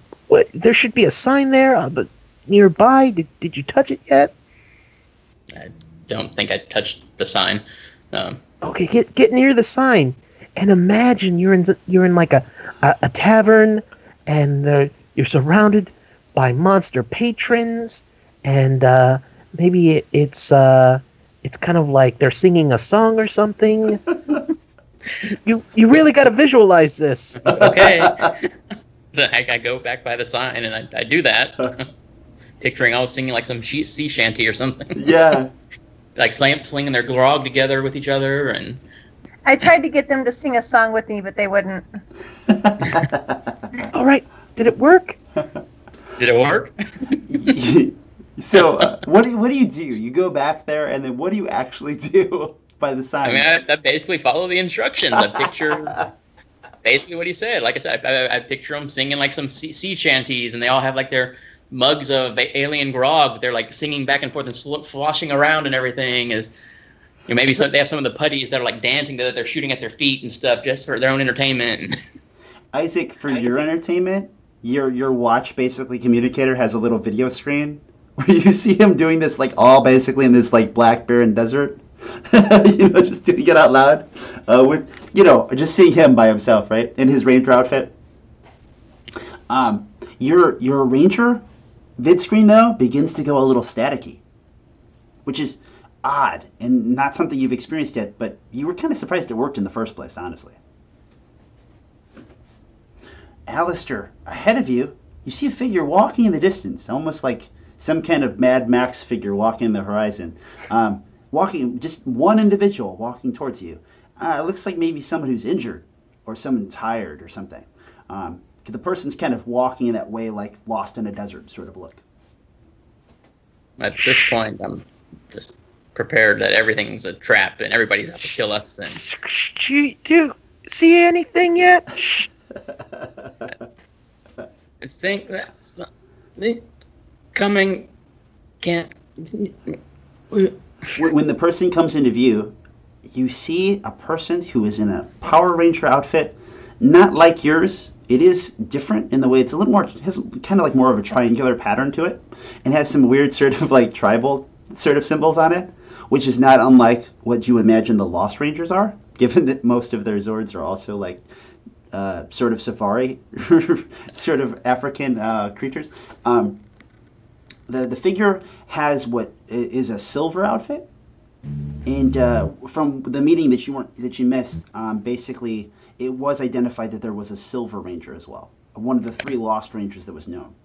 there should be a sign there, but nearby. Did you touch it yet? I don't think I touched the sign. Okay, get near the sign, and imagine you're in like a tavern, and you're surrounded by monster patrons, and maybe it's kind of like they're singing a song or something. You really got to visualize this. Okay. I go back by the sign and I do that. Picturing all singing like some sea shanty or something. Yeah. Like slinging their grog together with each other. And I tried to get them to sing a song with me, but they wouldn't. All right, did it work? Did it work? So, what do you do? You go back there, and then what do you actually do by the sign? I mean, I basically follow the instructions. I picture basically what he said. Like I said, I picture them singing like some sea shanties, and they all have like their mugs of alien grog. They're like singing back and forth and sloshing around and everything. Maybe they have some of the putties that are like dancing that they're shooting at their feet and stuff just for their own entertainment. Isaac, for your entertainment, your watch basically communicator has a little video screen where you see him doing this like all basically in this like black barren desert. Just doing it out loud. With just seeing him by himself, right? In his ranger outfit. Your ranger vid screen though begins to go a little staticky, which is odd and not something you've experienced yet, but you were kind of surprised it worked in the first place, honestly. Alistair, ahead of you, you see a figure walking in the distance, almost like some kind of Mad Max figure walking in the horizon. Walking, just one individual walking towards you. It looks like maybe someone who's injured or someone tired or something. The person's kind of walking in that way, like lost in a desert sort of look. At this point, I'm just prepared that everything's a trap and everybody's out to kill us. And Do you see anything yet? I think that's coming. Can't. When the person comes into view, you see a person who is in a Power Ranger outfit, not like yours. It is different in the way it's a little more, has kind of like more of a triangular pattern to it, and has some weird sort of like tribal sort of symbols on it, which is not unlike what you imagine the Lost Rangers are, given that most of their Zords are also like sort of safari, sort of African creatures. The figure has what is a silver outfit, and from the meeting that you missed, basically it was identified that there was a Silver Ranger as well, one of the 3 Lost Rangers that was known.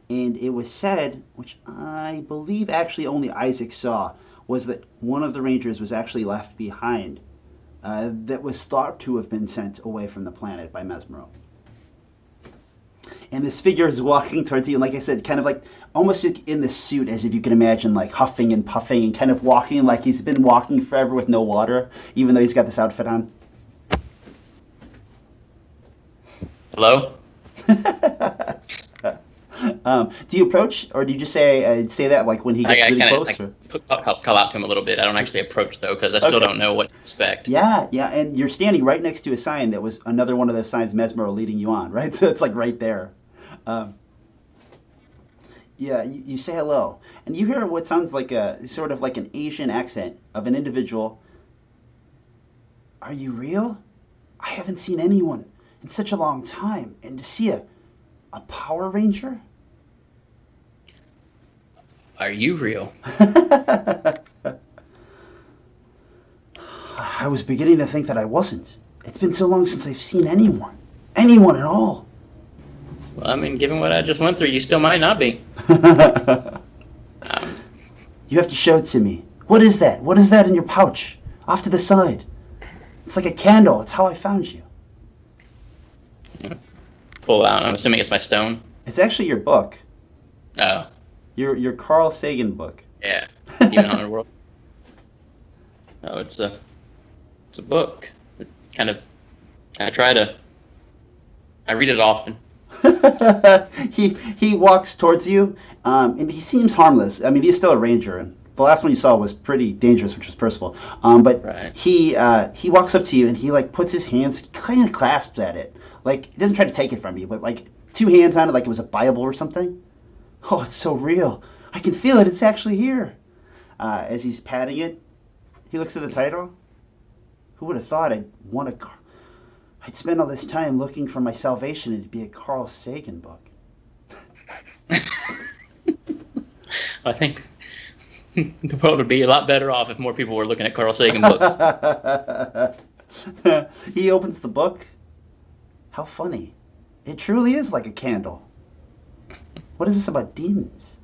And it was said, which I believe actually only Isaac saw, was that one of the Rangers was actually left behind, that was thought to have been sent away from the planet by Mesmero. And this figure is walking towards you, and like I said, kind of like almost in the suit, as if you can imagine, like huffing and puffing and kind of walking like he's been walking forever with no water, even though he's got this outfit on. Hello? Do you approach, or do you just say that like when he gets really close? Call out to him a little bit. I don't actually approach though, because I still don't know what to expect. Yeah, and you're standing right next to a sign that was another one of those signs Mesmero leading you on, right? So it's like right there. You say hello, and you hear what sounds like a sort of like an Asian accent of an individual. Are you real? I haven't seen anyone in such a long time, and to see a Power Ranger? Are you real? I was beginning to think that I wasn't. It's been so long since I've seen anyone at all. Well, I mean, given what I just went through, you still might not be. You have to show it to me. What is that? What is that in your pouch? Off to the side. It's like a candle. It's how I found you. Pull out. I'm assuming it's my stone. It's actually your book. Oh. Your Carl Sagan book. Yeah. Even on the world. Oh, it's a book. It kind of. I read it often. He walks towards you, and he seems harmless. I mean, he's still a ranger, The last one you saw was pretty dangerous, which was Percival. But Right. he walks up to you and he like puts his hands, kind of clasps at it, like he doesn't try to take it from you, but like 2 hands on it, like it was a Bible or something. Oh, it's so real. I can feel it. It's actually here. As he's patting it, he looks at the title. Who would have thought I'd spend all this time looking for my salvation and it'd be a Carl Sagan book. I think the world would be a lot better off if more people were looking at Carl Sagan books. He opens the book. How funny. It truly is like a candle. What is this about demons?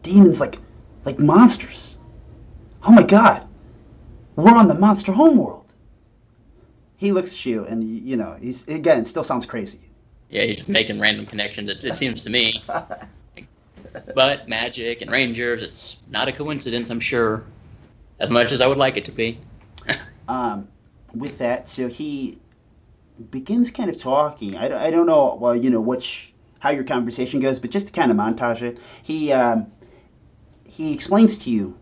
Demons like monsters. Oh my god. We're on the monster homeworld. He looks at you and, you know, he's, again, it still sounds crazy. Yeah, he's just making random connections, it seems to me. But magic and rangers, it's not a coincidence, I'm sure. As much as I would like it to be. With that, so he begins kind of talking. I don't know, well, you know, how your conversation goes, but just to kind of montage it, he explains to you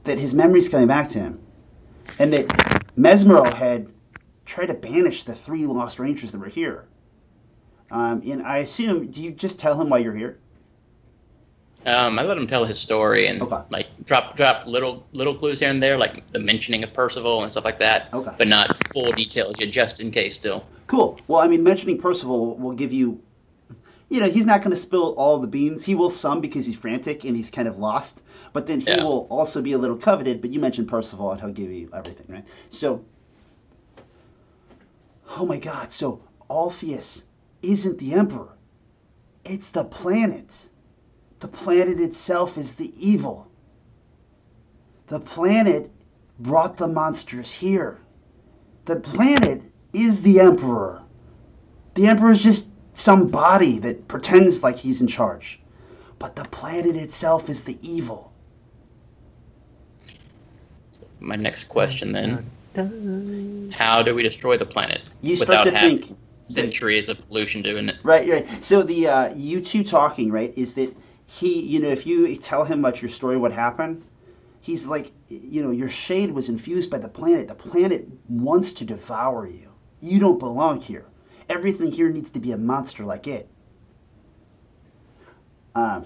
that his memory's coming back to him, and that Mesmero had tried to banish the 3 lost rangers that were here. And I assume, do you just tell him why you're here? I let him tell his story and Okay. like drop little clues here and there, like the mentioning of Percival and stuff like that. Okay. But not full details yet, just in case still. Cool. Well, I mean, mentioning Percival will give you, you know, he's not going to spill all the beans. He will some because he's frantic and he's kind of lost. But then he will also be a little coveted. But you mentioned Percival and he'll give you everything, right? So, oh my God. So Allphius isn't the Emperor. It's the planet. The planet itself is the evil. The planet brought the monsters here. The planet is the Emperor. The Emperor is just some body that pretends like he's in charge. But the planet itself is the evil. My next question then. How do we destroy the planet You start without to having think. centuries of pollution doing it? Right. So the you two talking, right, is that he, you know, if you tell him about your story, what happened, he's like, you know, your shade was infused by the planet. The planet wants to devour you. You don't belong here. Everything here needs to be a monster like it. And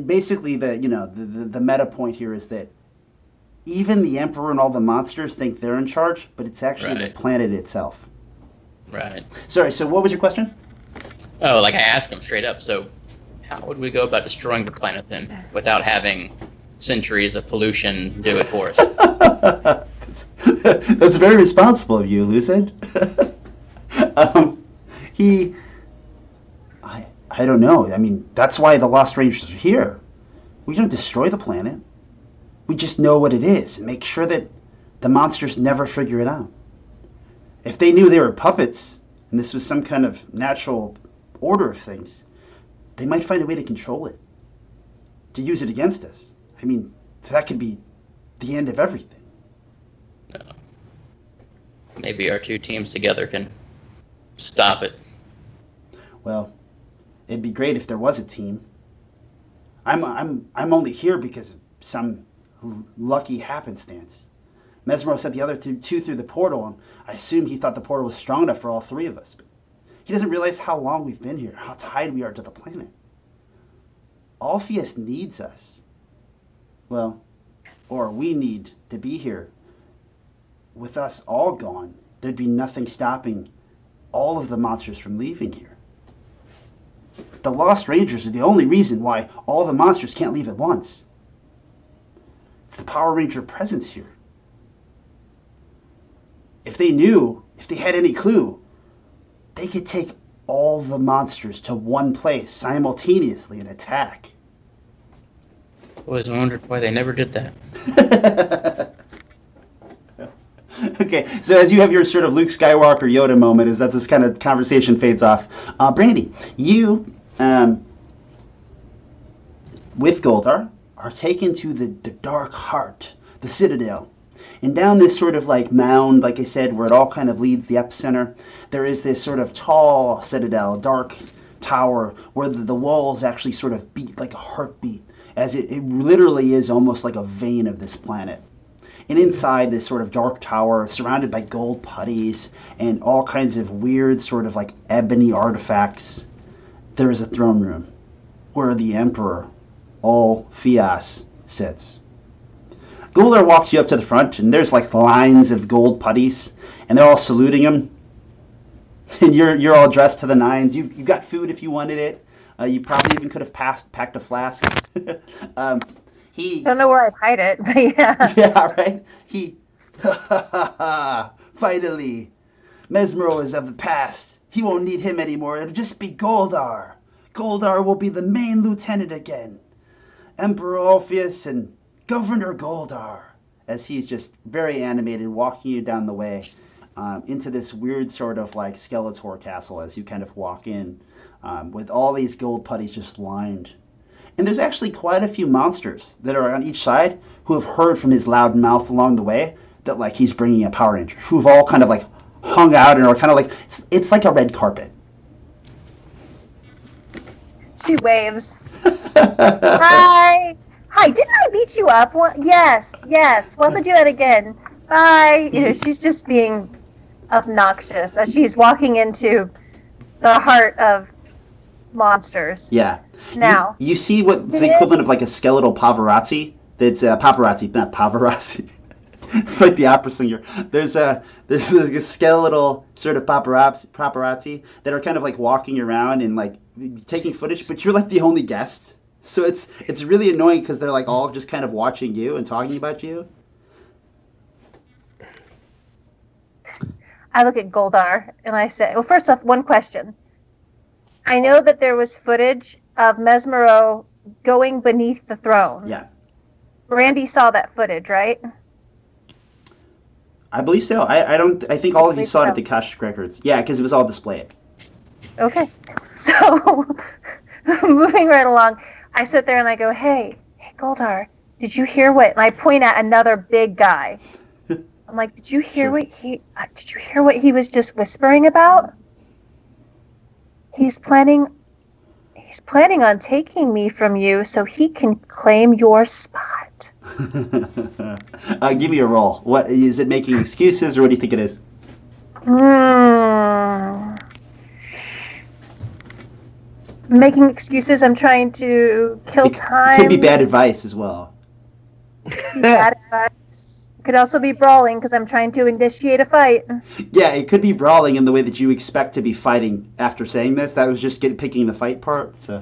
basically, the meta point here is that even the Emperor and all the monsters think they're in charge, but it's actually the planet itself. Right. Sorry. So what was your question? Oh, like I asked him straight up. So, how would we go about destroying the planet then, without having centuries of pollution do it for us? That's very responsible of you, Lucid. I don't know. I mean, that's why the Lost Rangers are here. We don't destroy the planet. We just know what it is and make sure that the monsters never figure it out. If they knew they were puppets and this was some kind of natural order of things, they might find a way to control it, to use it against us. I mean, that could be the end of everything. Maybe our 2 teams together can stop it. Well, it'd be great if there was a team. I'm only here because of some lucky happenstance. Mesmero sent the other two through the portal, and I assumed he thought the portal was strong enough for all 3 of us. But he doesn't realize how long we've been here, how tied we are to the planet. Allphius needs us. Well, or we need to be here. With us all gone, there'd be nothing stopping all of the monsters from leaving here. The Lost Rangers are the only reason why all the monsters can't leave at once. It's the Power Ranger presence here. If they knew, if they had any clue, they could take all the monsters to one place simultaneously and attack. Always wondered why they never did that. Okay, so as you have your sort of Luke Skywalker Yoda moment, as that's this kind of conversation fades off, Brandy, you, with Goldar, are taken to the Dark Heart, the Citadel. And down this sort of like mound, like I said, where it all kind of leads the epicenter, there is this sort of tall citadel, dark tower, where the walls actually sort of beat like a heartbeat. as it literally is almost like a vein of this planet. And inside this sort of dark tower, surrounded by gold putties and all kinds of weird sort of like ebony artifacts, there is a throne room where the Emperor, Allphius, sits. Goldar walks you up to the front, and there's like lines of gold putties, and they're all saluting him. And you're all dressed to the nines. You've got food if you wanted it. You probably even could have packed a flask. Don't know where I'd hide it, but yeah. Yeah, right? Finally, Mesmero is of the past. He won't need him anymore. It'll just be Goldar. Goldar will be the main lieutenant again. Emperor Allphius and Governor Goldar. As he's just very animated, walking you down the way into this weird sort of like Skeletor castle as you kind of walk in with all these gold putties just lined. And there's actually quite a few monsters that are on each side who have heard from his loud mouth along the way that like he's bringing a Power Ranger, who've all kind of like hung out and are kind of like, it's like a red carpet. She waves. Hi. Hi, didn't I beat you up? Yes. Well, I'll do that again. Bye. She's just being obnoxious as she's walking into the heart of monsters. Yeah. Now. You see what's the equivalent of like a skeletal Pavarotti? That's paparazzi, not Pavarotti. It's like the opera singer. There's a skeletal sort of paparazzi that are kind of like walking around and like taking footage, but you're like the only guest. So it's really annoying because they're like all just kind of watching you and talking about you. I look at Goldar and I say, well, first off, one question. I know that there was footage of Mesmero going beneath the throne. Yeah. Brandy saw that footage, right? I believe so. I think all of you saw it at the Akashic Records. Yeah, because it was all displayed. Okay. So, moving right along, I sit there and I go, hey, Goldar, did you hear what? And I point at another big guy. I'm like, did you hear what he was just whispering about? He's planning on taking me from you so he can claim your spot. Give me a roll. What is it? Making excuses, or what do you think it is? Making excuses. I'm trying to kill time. Could be bad advice as well. Bad advice. Could also be brawling because I'm trying to initiate a fight. Yeah, it could be brawling in the way that you expect to be fighting after saying this. That was just picking the fight part. So.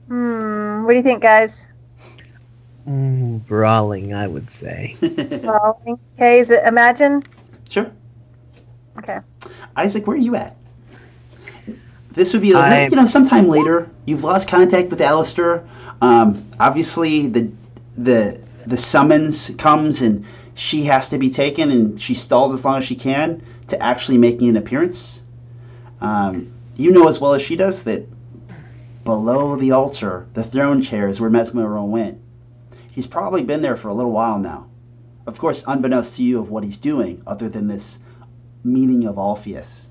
What do you think, guys? Brawling, I would say. Brawling. Okay, is it Imagine? Sure. Okay. Isaac, where are you at? This would be, sometime later. You've lost contact with Alistair. Obviously, the summons comes and she has to be taken, and she stalled as long as she can to actually making an appearance. You know as well as she does that below the altar, the throne chair is where Mesmero went. He's probably been there for a little while now. Of course, unbeknownst to you of what he's doing, other than this meeting of Allphius.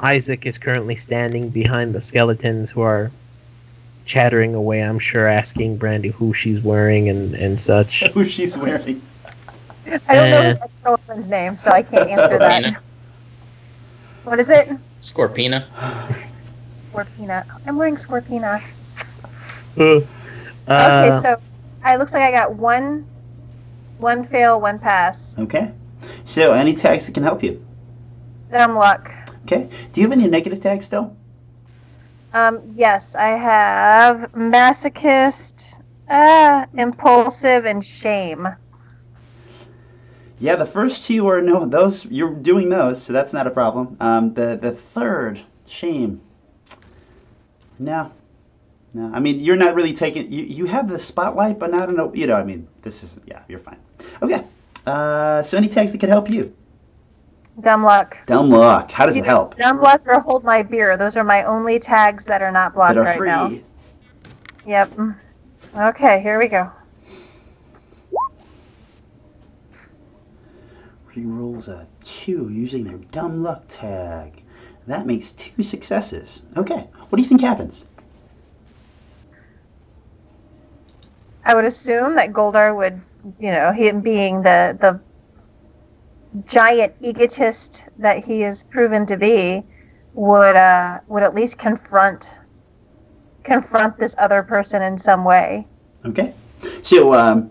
Isaac is currently standing behind the skeletons who are chattering away, I'm sure, asking Brandy who she's wearing and such. Who she's wearing. I don't know his ex-girlfriend's name, so I can't answer that. What is it? Scorpina. Scorpina. I'm wearing Scorpina. Okay, so it looks like I got one fail, one pass. Okay. So, any tags that can help you? Dumb luck. Okay. Do you have any negative tags still? Yes, I have masochist, impulsive, and shame. Yeah, the first two are those you're doing those, so that's not a problem. The third, shame. No. I mean, you're not really taking. You have the spotlight, but not enough. I mean, this is you're fine. Okay. So any tags that could help you? Dumb luck. Dumb luck. How does it help? Dumb luck or hold my beer. Those are my only tags that are not blocked right now. Free. Yep. Okay, here we go. He rolls a 2 using their dumb luck tag. That makes 2 successes. Okay. What do you think happens? I would assume that Goldar would, him being the giant egotist that he is proven to be, would at least confront this other person in some way. Okay. So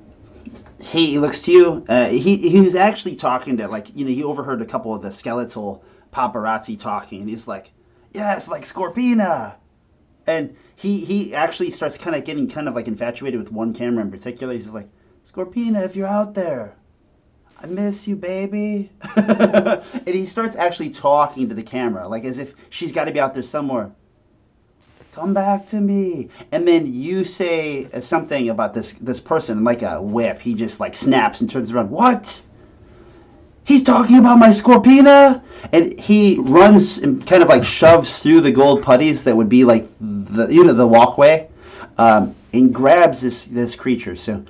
he looks to you. He was actually talking to, he overheard a couple of the skeletal paparazzi talking, and he's like, yes, like Scorpina. And he actually starts kind of getting infatuated with one camera in particular. He's just like, Scorpina, if you're out there, I miss you, baby. And he starts actually talking to the camera, like as if she's got to be out there somewhere. Come back to me. And then you say something about this person, like a whip. He just snaps and turns around. What? He's talking about my Scorpina? And he runs and kind of shoves through the gold putties that would be the walkway, and grabs this creature. So,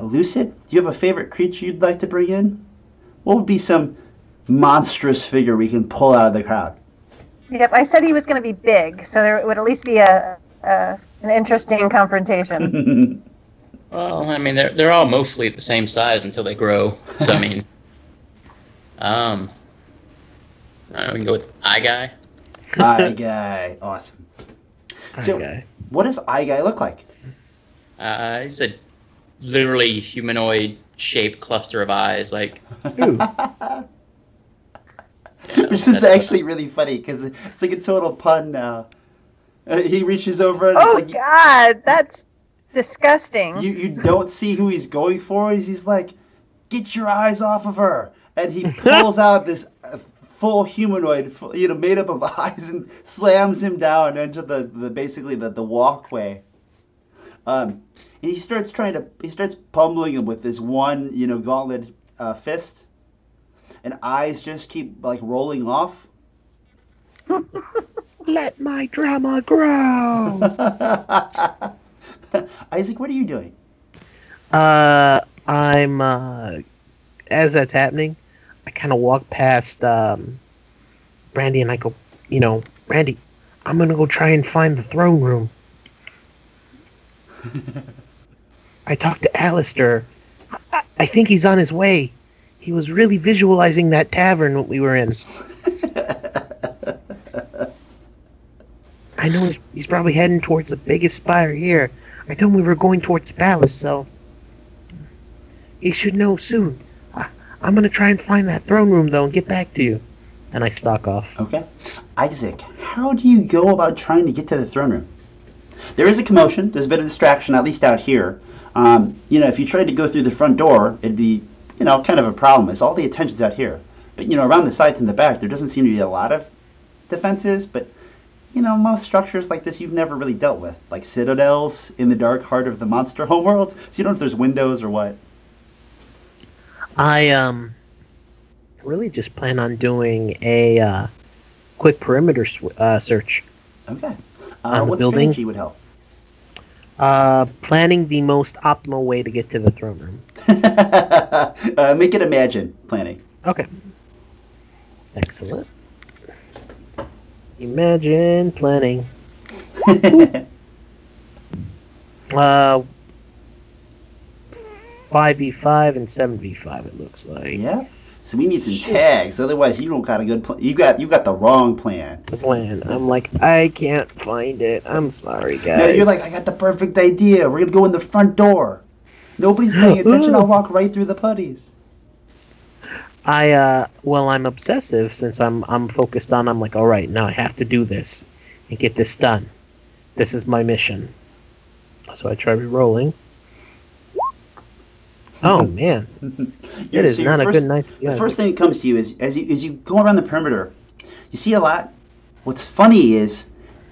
Lucid, do you have a favorite creature you'd like to bring in? What would be some monstrous figure we can pull out of the crowd? Yep, I said he was going to be big, so there would at least be an interesting confrontation. Well, I mean, they're all mostly the same size until they grow. So I mean, we can go with Eye Guy. Eye Guy, awesome. So, what does Eye Guy look like? He's a literally humanoid-shaped cluster of eyes, Which is actually really funny because it's like a total pun now. He reaches over and it's God, that's disgusting. You don't see who he's going for. He's like, get your eyes off of her. And he pulls out this full humanoid, made up of eyes, and slams him down into the walkway. And he starts pummeling him with this one, gauntlet fist. And eyes just keep rolling off. Let my drama grow. Isaac, what are you doing? I'm as that's happening, I kind of walk past Brandy and I go, Brandy, I'm gonna go try and find the throne room. I talked to Alistair. I think he's on his way. He was really visualizing that tavern we were in. I know he's probably heading towards the biggest spire here. I told him we were going towards the palace, so he should know soon. I'm going to try and find that throne room, though, and get back to you. And I stalk off. Okay. Isaac, how do you go about trying to get to the throne room? There is a commotion. There's a bit of distraction, at least out here. If you tried to go through the front door, it'd be kind of a problem. It's all the attention's out here. But, around the sides and the back, there doesn't seem to be a lot of defenses. But, most structures like this you've never really dealt with. Like citadels in the dark heart of the monster homeworld. So you don't know if there's windows or what. I really just plan on doing a quick perimeter search. Okay. On what the building. strategy would help? Planning the most optimal way to get to the throne room. Make it imagine planning. Okay. Excellent. Imagine planning. 5v5 and 7v5 it looks like. Yeah. So we need some tags. Otherwise, you don't got a good plan. You got the wrong plan. The plan. I'm like, I can't find it. I'm sorry, guys. No, you're like, I got the perfect idea. We're gonna go in the front door. Nobody's paying attention. I'll walk right through the putties. I'm obsessive since I'm focused on. I'm like, all right, now I have to do this and get this done. This is my mission. So I try re-rolling. Oh man, it is not a good night. The first thing that comes to you is as you go around the perimeter, you see a lot. What's funny is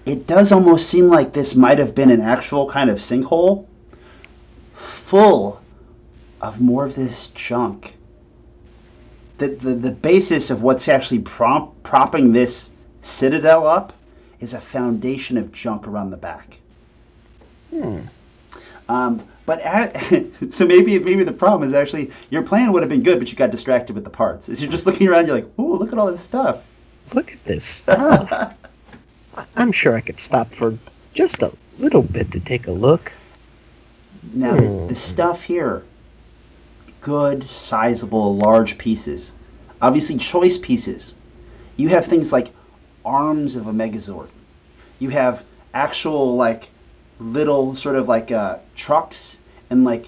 it does almost seem like this might have been an actual kind of sinkhole, full of more of this junk. The basis of what's actually propping this citadel up is a foundation of junk around the back. So maybe the problem is actually your plan would have been good, but you got distracted with the parts. As you're just looking around, you're like, "Ooh, look at all this stuff." Look at this stuff. I'm sure I could stop for just a little bit to take a look. Now, the stuff here, good, sizable, large pieces. Obviously, choice pieces. You have things like arms of a Megazord. You have actual, like, little sort of like trucks and, like,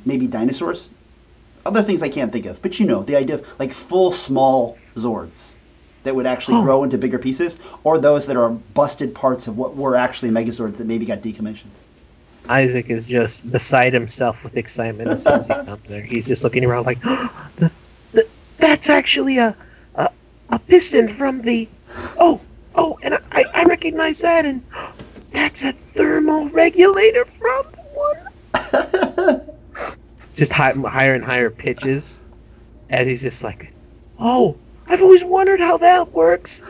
maybe dinosaurs. Other things I can't think of. But you know, the idea of, like, full small Zords that would actually grow into bigger pieces, or those that are busted parts of what were actually Megazords that maybe got decommissioned. Isaac is just beside himself with excitement as soon as he comes there. He's just looking around like, that's actually a piston from the... Oh, and I recognize that, and that's a thermal regulator from one. Just higher and higher pitches, as he's just like, oh, I've always wondered how that works.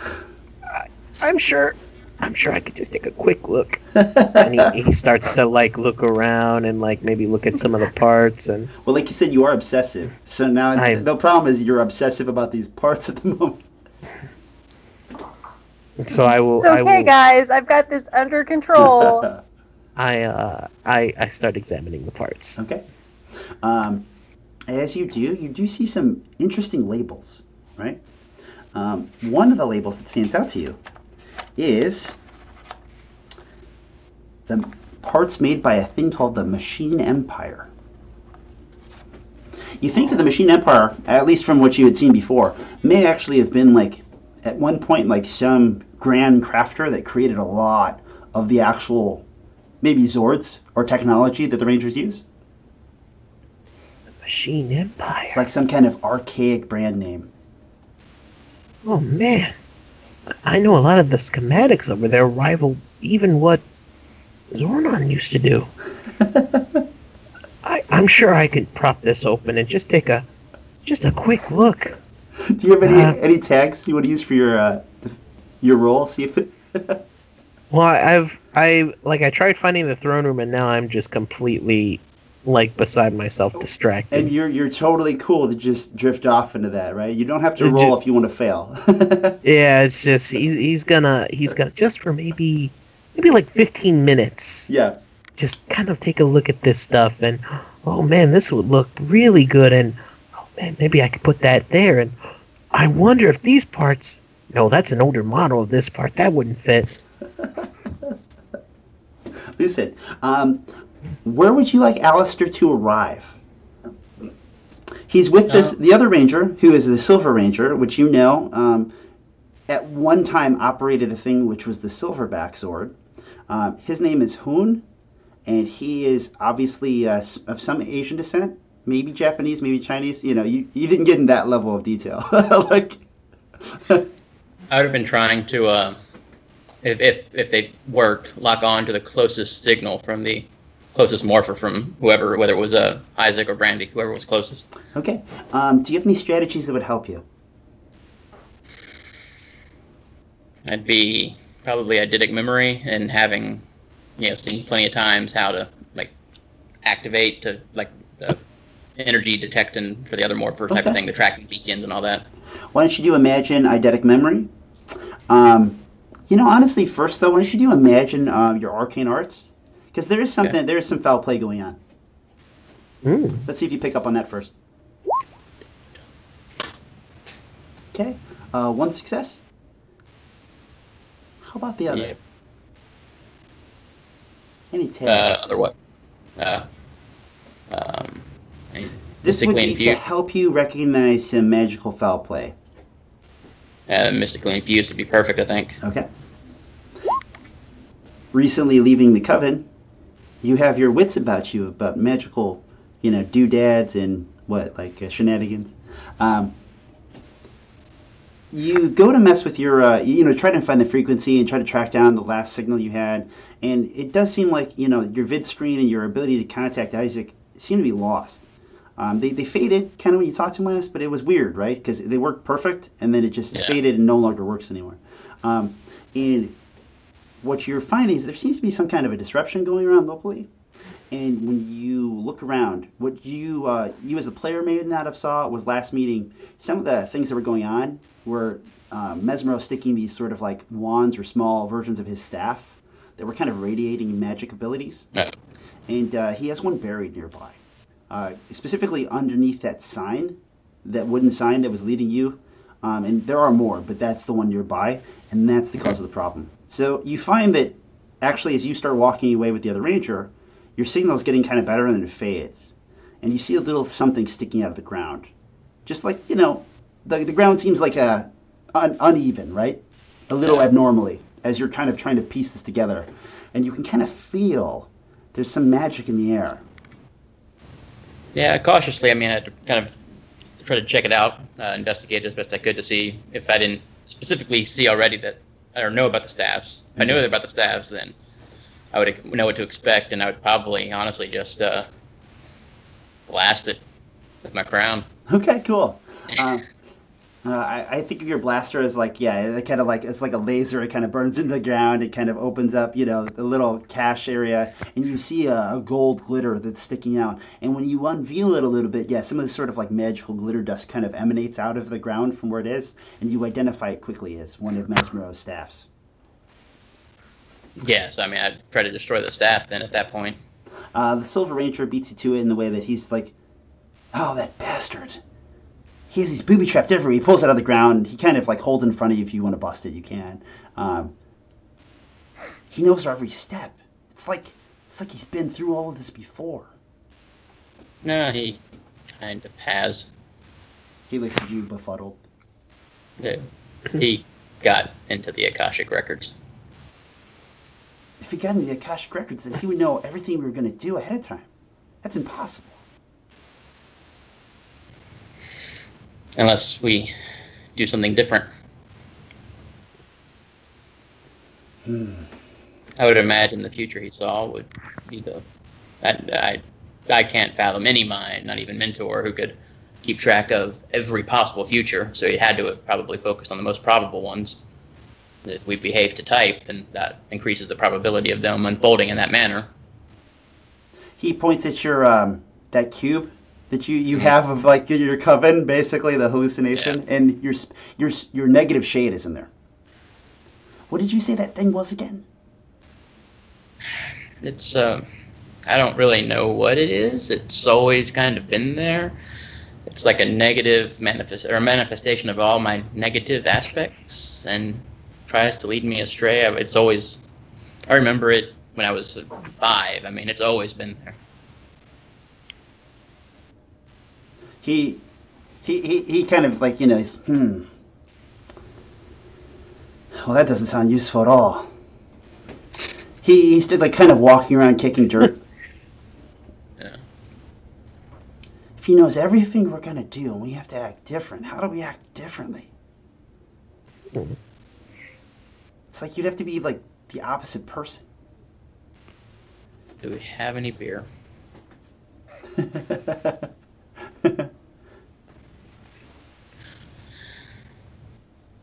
I'm sure I could just take a quick look. And he starts to like look around and like maybe look at some of the parts and. Well, like you said, you are obsessive. So now the problem is you're obsessive about these parts at the moment. So I will. It's okay, guys. I've got this under control. I start examining the parts. Okay. As you do see some interesting labels, right? One of the labels that stands out to you is the parts made by a thing called the Machine Empire. You think that the Machine Empire, at least from what you had seen before, may actually have been like, at one point, like some grand crafter that created a lot of the actual, maybe Zords or technology that the Rangers use. Machine Empire. It's like some kind of archaic brand name. Oh man, I know a lot of the schematics over there rival even what Zornon used to do. I'm sure I could prop this open and just take a quick look. Do you have any tags you want to use for your role? See if it. Well, I tried finding the throne room and now I'm just completely like beside myself, distracted. And you're totally cool to just drift off into that, right? You don't have to roll if you want to fail. Yeah, it's just he's gonna just for maybe like 15 minutes. Yeah. Just kind of take a look at this stuff and oh man, this would look really good and oh man, maybe I could put that there and I wonder if these parts. No, that's an older model of this part. That wouldn't fit. Listen, where would you like Alistair to arrive? He's with the other ranger, who is the Silver Ranger, which you know, at one time operated a thing which was the Silverback sword. His name is Hoon, and he is obviously of some Asian descent, maybe Japanese, maybe Chinese. You know, you didn't get in that level of detail. Like, I would have been trying to, if they worked, lock on to the closest signal from the closest morpher from whoever, whether it was Isaac or Brandy, whoever was closest. Okay. Do you have any strategies that would help you? I'd be probably eidetic memory and having, seen plenty of times how to like activate to like the energy detecting for the other morpher type of thing, the tracking beacons and all that. Why don't you do imagine eidetic memory? Honestly, first though, why don't you do imagine your arcane arts? Because there is something, there is some foul play going on. Let's see if you pick up on that first. Okay, one success. How about the other? Yeah. Any tails? Other what? This would mystically be infused. to help you recognize some magical foul play. Mystically infused would be perfect, I think. Okay. Recently leaving the coven, you have your wits about you about magical, doodads and shenanigans. You go to mess with your, try to find the frequency and try to track down the last signal you had, and it does seem like, your vid screen and your ability to contact Isaac seem to be lost. They faded kind of when you talked to him last, but it was weird, right? Because they worked perfect, and then it just faded and no longer works anymore. And what you're finding is there seems to be some kind of a disruption going around locally. And when you look around, what you as a player may not have saw was last meeting, some of the things that were going on were Mesmero sticking these sort of like wands or small versions of his staff that were kind of radiating magic abilities. and he has one buried nearby. Specifically underneath that sign, that wooden sign that was leading you. And there are more, but that's the one nearby, and that's the cause of the problem. So you find that actually as you start walking away with the other ranger, your signal is getting kind of better and then it fades. And you see a little something sticking out of the ground. Just like, the ground seems like uneven, right? A little abnormally as you're kind of trying to piece this together. And you can kind of feel there's some magic in the air. Yeah, cautiously, I kind of try to check it out, investigate it as best I could to see if I didn't specifically see already that, or know about the staffs. If I knew about the staffs, then I would know what to expect, and I would probably, honestly, just blast it with my crown. Okay, cool. I think of your blaster as it kind of it's like a laser. It kind of burns into the ground. It kind of opens up, the little cache area, and you see a gold glitter that's sticking out. And when you unveil it a little bit, some of this sort of like magical glitter dust kind of emanates out of the ground from where it is, and you identify it quickly as one of Mesmero's staffs. Yeah, so I'd try to destroy the staff then at that point. The Silver Ranger beats you to it in the way that he's like, "Oh, that bastard. He has these booby trapped everywhere." He pulls it out of the ground. He kind of holds in front of you. If you want to bust it, you can. He knows every step. It's like he's been through all of this before. No, he kind of has. He looks at you befuddled. He got into the Akashic Records. If he got into the Akashic Records, then he would know everything we were going to do ahead of time. That's impossible. Unless we do something different. I would imagine the future he saw would be I can't fathom any mind, not even Mentor, who could keep track of every possible future, so he had to have probably focused on the most probable ones. If we behave to type, then that increases the probability of them unfolding in that manner. He points at your that cube that you have of your coven, basically the hallucination, and your negative shade is in there. What did you say that thing was again? It's I don't really know what it is. It's always kind of been there. It's like a negative manifestation of all my negative aspects, and tries to lead me astray. I remember it when I was 5. It's always been there. He kind of he's, well, that doesn't sound useful at all. He stood kind of walking around kicking dirt. Yeah. If he knows everything we're going to do and we have to act different, how do we act differently? It's like you'd have to be the opposite person. Do we have any beer?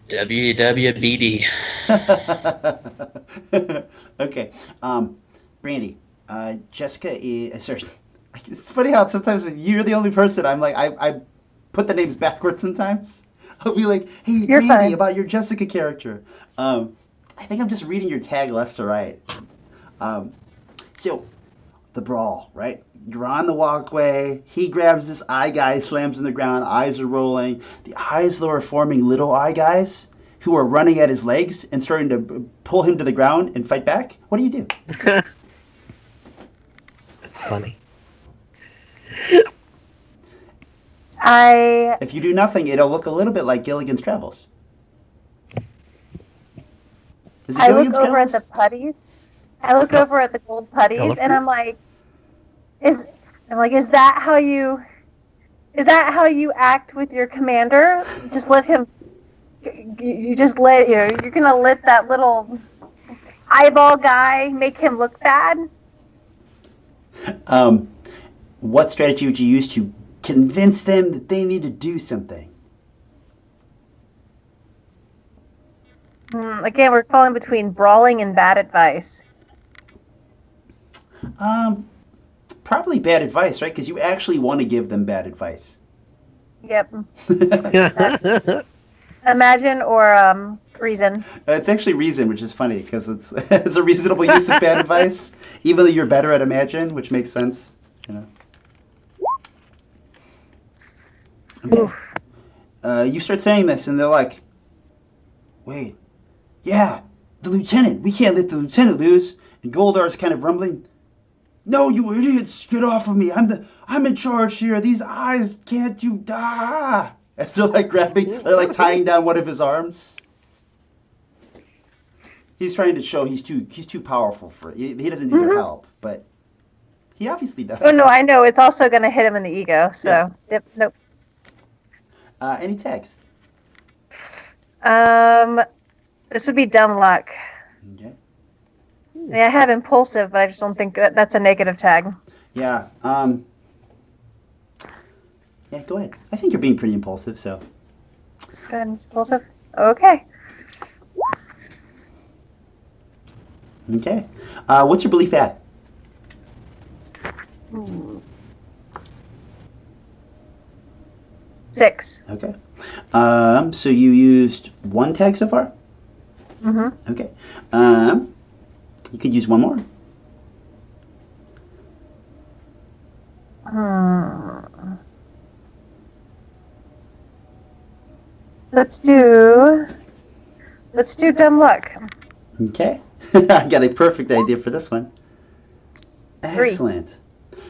WWBD. Okay. Brandy. Jessica is... Sorry. It's funny how sometimes when you're the only person, I'm I put the names backwards sometimes. I'll be like, "Hey, you're Brandy, fine. About your Jessica character." I think I'm just reading your tag left to right. So, the brawl, right? You're on the walkway. He grabs this eye guy, slams in the ground. Eyes are rolling. The eyes, though, are forming little eye guys who are running at his legs and starting to pull him to the ground and fight back. What do you do? That's funny. If you do nothing, it'll look a little bit like Gilligan's Travels. I look over at the putties. I look over at the gold putties, and I'm like, is that how you act with your commander? Just let him. You're gonna let that little eyeball guy make him look bad? What strategy would you use to convince them that they need to do something? Again, we're falling between brawling and bad advice. Probably bad advice, right? Because you actually want to give them bad advice. Yep. Imagine, or Reason. It's actually reason, which is funny because it's it's a reasonable use of bad advice, even though you're better at imagine, which makes sense. You know. Okay. You start saying this, and they're like, "Wait, yeah, the lieutenant. We can't let the lieutenant lose." And Goldar's kind of rumbling, "No, you idiots! Get off of me! I'm in charge here. These eyes can't do da." As they're like they're like tying down one of his arms. He's trying to show he's too powerful for it. He doesn't need their help, but he obviously does. Oh no, I know. It's also going to hit him in the ego. So, Yeah. Yep, nope. Any tags? This would be dumb luck. Okay. I mean, I have impulsive, but I just don't think that's a negative tag. Yeah. Yeah. Go ahead. I think you're being pretty impulsive, so. Go ahead, impulsive. Okay. Okay. What's your belief at? 6. Okay. So you used 1 tag so far? Mm-hmm. Okay. You could use 1 more. Let's do dumb luck. Okay. I got a perfect idea for this one. 3. Excellent.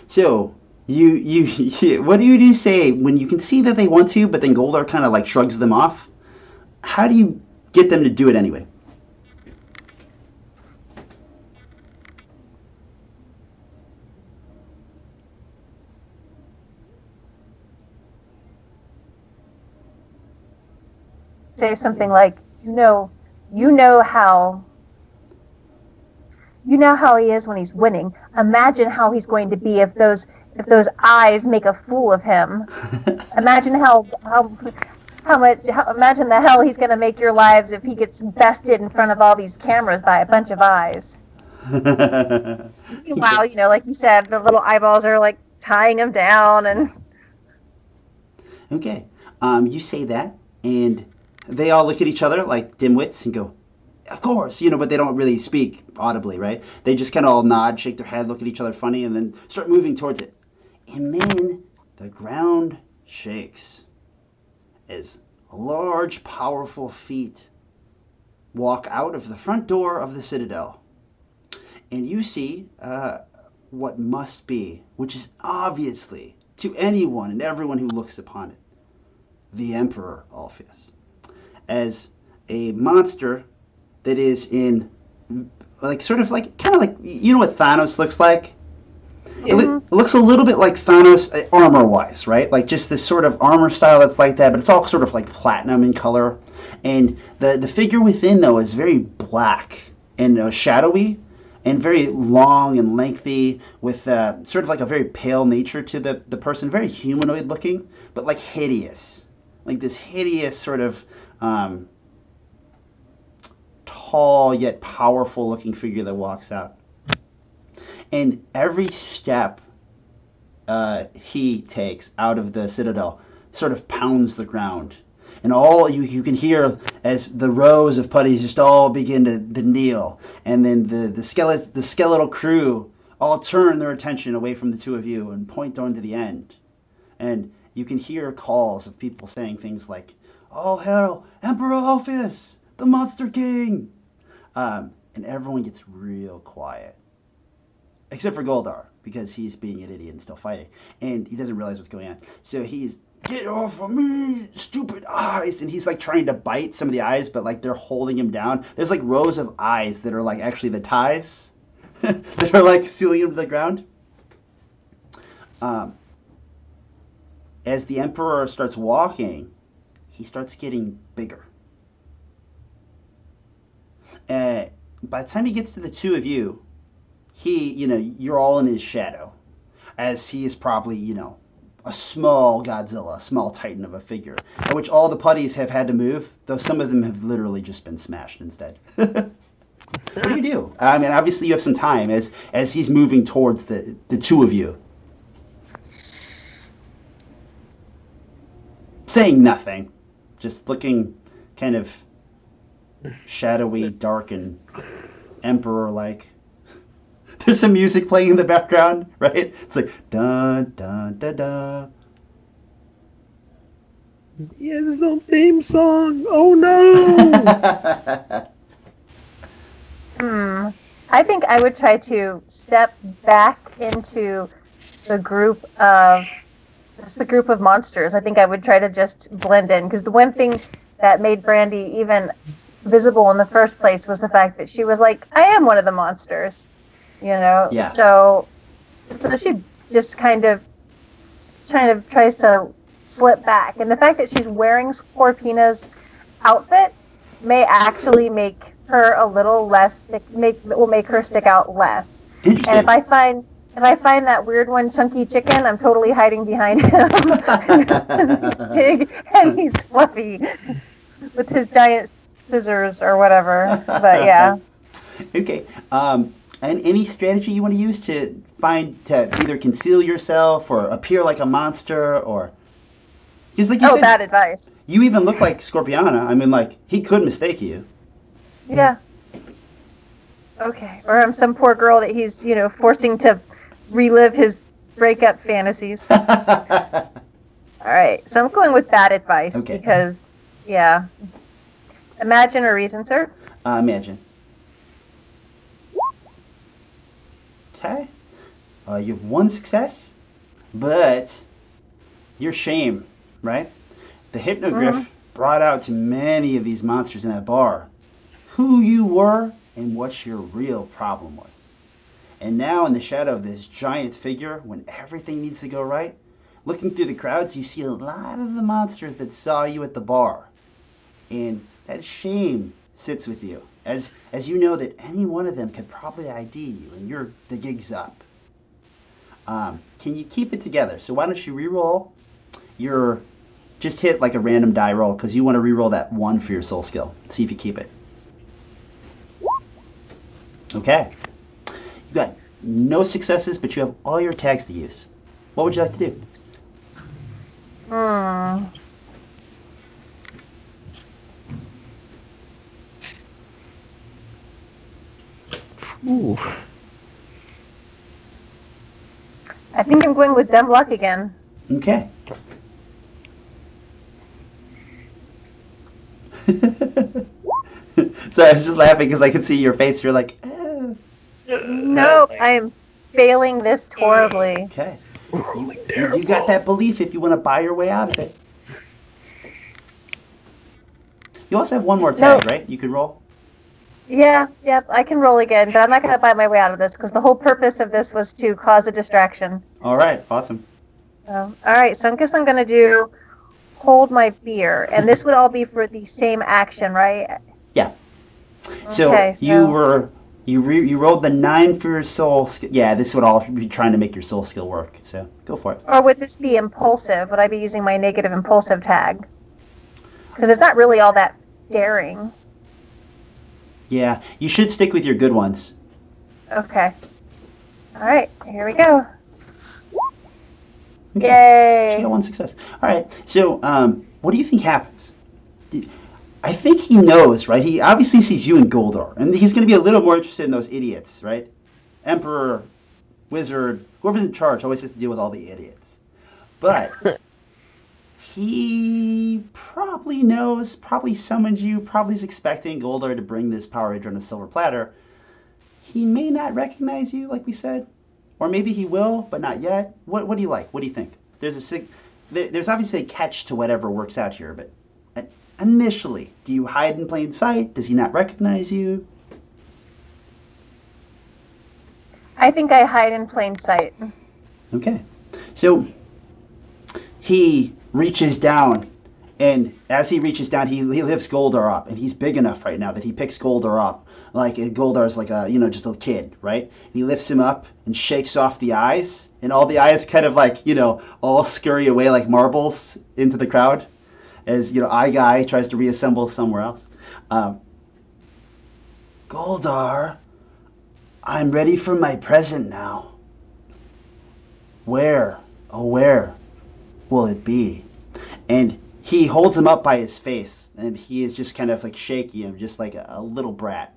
So, you what do you say when you can see that they want to, but then Goldar kind of like shrugs them off? How do you get them to do it anyway? Say something like, you know how he is when he's winning. Imagine how he's going to be if those eyes make a fool of him. Imagine imagine the hell he's going to make your lives if he gets bested in front of all these cameras by a bunch of eyes. Meanwhile, like you said, the little eyeballs are like tying him down and. Okay. You say that, and they all look at each other like dimwits and go, "Of course," but they don't really speak audibly, right? They just kind of all nod, shake their head, look at each other funny, and then start moving towards it. And then the ground shakes as large, powerful feet walk out of the front door of the Citadel. And you see what must be, which is obviously, to anyone and everyone who looks upon it, the Emperor Allphius. As a monster that is in, like, sort of like, kind of like, what Thanos looks like? It looks a little bit like Thanos armor-wise, right? Like just this sort of armor style that's like that, but it's all sort of like platinum in color. And the figure within, though, is very black and shadowy and very long and lengthy with sort of like a very pale nature to the person. Very humanoid looking, but like hideous. Like this hideous sort of tall yet powerful looking figure that walks out. And every step he takes out of the Citadel sort of pounds the ground. And all you can hear as the rows of putties just all begin to kneel. And then the skeletal crew all turn their attention away from the two of you and point on to the end. And you can hear calls of people saying things like, "All hail Emperor Allphius, the Monster King!" And everyone gets real quiet. Except for Goldar, because he's being an idiot and still fighting. And he doesn't realize what's going on. So he's, "Get off of me, stupid eyes!" And he's like trying to bite some of the eyes, but like they're holding him down. There's like rows of eyes that are like actually the ties that are like sealing him to the ground. As the Emperor starts walking, he starts getting bigger. By the time he gets to the two of you, you're all in his shadow, as he is probably, a small Godzilla, a small titan of a figure, in which all the putties have had to move, though some of them have literally just been smashed instead. What do you do? I mean, obviously you have some time as he's moving towards the two of you. Saying nothing, just looking kind of shadowy, dark, and emperor-like. There's some music playing in the background, right? It's like dun dun dun dun. He has his own theme song. Oh no! I think I would try to step back into the group of monsters. I think I would try to just blend in, because the one thing that made Brandy even visible in the first place was the fact that she was like, I am one of the monsters, you know? Yeah. So she just kind of tries to slip back. And the fact that she's wearing Scorpina's outfit may actually make her a little less, will make her stick out less. Interesting. And if I find that weird one, Chunky Chicken, I'm totally hiding behind him. He's big and he's fluffy with his giant scissors or whatever. But yeah. Okay. And any strategy you want to use to either conceal yourself or appear like a monster, or because like you said, bad advice. You even look like Scorpiana. I mean, like, he could mistake you. Yeah. Okay. Or I'm some poor girl that he's, forcing to relive his breakup fantasies. All right. So I'm going with bad advice because, yeah. Imagine or reason, sir? Imagine. Okay. You have one success, but your shame, right? The hypnogriff brought out to many of these monsters in that bar who you were and what your real problem was. And now in the shadow of this giant figure, when everything needs to go right, looking through the crowds, you see a lot of the monsters that saw you at the bar. And that shame sits with you, as you know that any one of them could probably ID you, and the gig's up. Can you keep it together? So why don't you re-roll just hit like a random die roll, because you want to re-roll that 1 for your soul skill. See if you keep it. Okay. You got no successes, but you have all your tags to use. What would you like to do? Ooh. I think I'm going with dumb luck again. Okay. So I was just laughing because I could see your face. You're like, Nope, I am failing this horribly. Okay. You got that belief if you want to buy your way out of it. You also have one more tag, right? You could roll? Yeah, yep, I can roll again, but I'm not going to buy my way out of this because the whole purpose of this was to cause a distraction. All right, awesome. All right, so I guess I'm going to do hold my beer, and this would all be for the same action, right? Yeah. So you rolled the 9 for your soul skill. Yeah, this would all be trying to make your soul skill work. So go for it. Or would this be impulsive? Would I be using my negative impulsive tag? Because it's not really all that daring. Yeah, you should stick with your good ones. Okay. All right, here we go. Okay. Yay! So you got one success. All right. So what do you think happens? I think he knows, right? He obviously sees you and Goldar, and he's going to be a little more interested in those idiots, right? Emperor, wizard, whoever's in charge always has to deal with all the idiots. But he probably knows, probably summoned you, probably is expecting Goldar to bring this Power Ranger on a silver platter. He may not recognize you, like we said, or maybe he will, but not yet. What do you like? What do you think? There's obviously a catch to whatever works out here, but initially, do you hide in plain sight? Does he not recognize you? I think I hide in plain sight. Okay. So he reaches down, and as he reaches down, he lifts Goldar up, and he's big enough right now that he picks Goldar up. Like Goldar's like just a kid, right? And he lifts him up and shakes off the eyes, and all the eyes kind of like, all scurry away like marbles into the crowd. As Eye Guy tries to reassemble somewhere else. Goldar, I'm ready for my present now. Where, oh where will it be? And He holds him up by his face, and he is just kind of like shaking him, just like a little brat.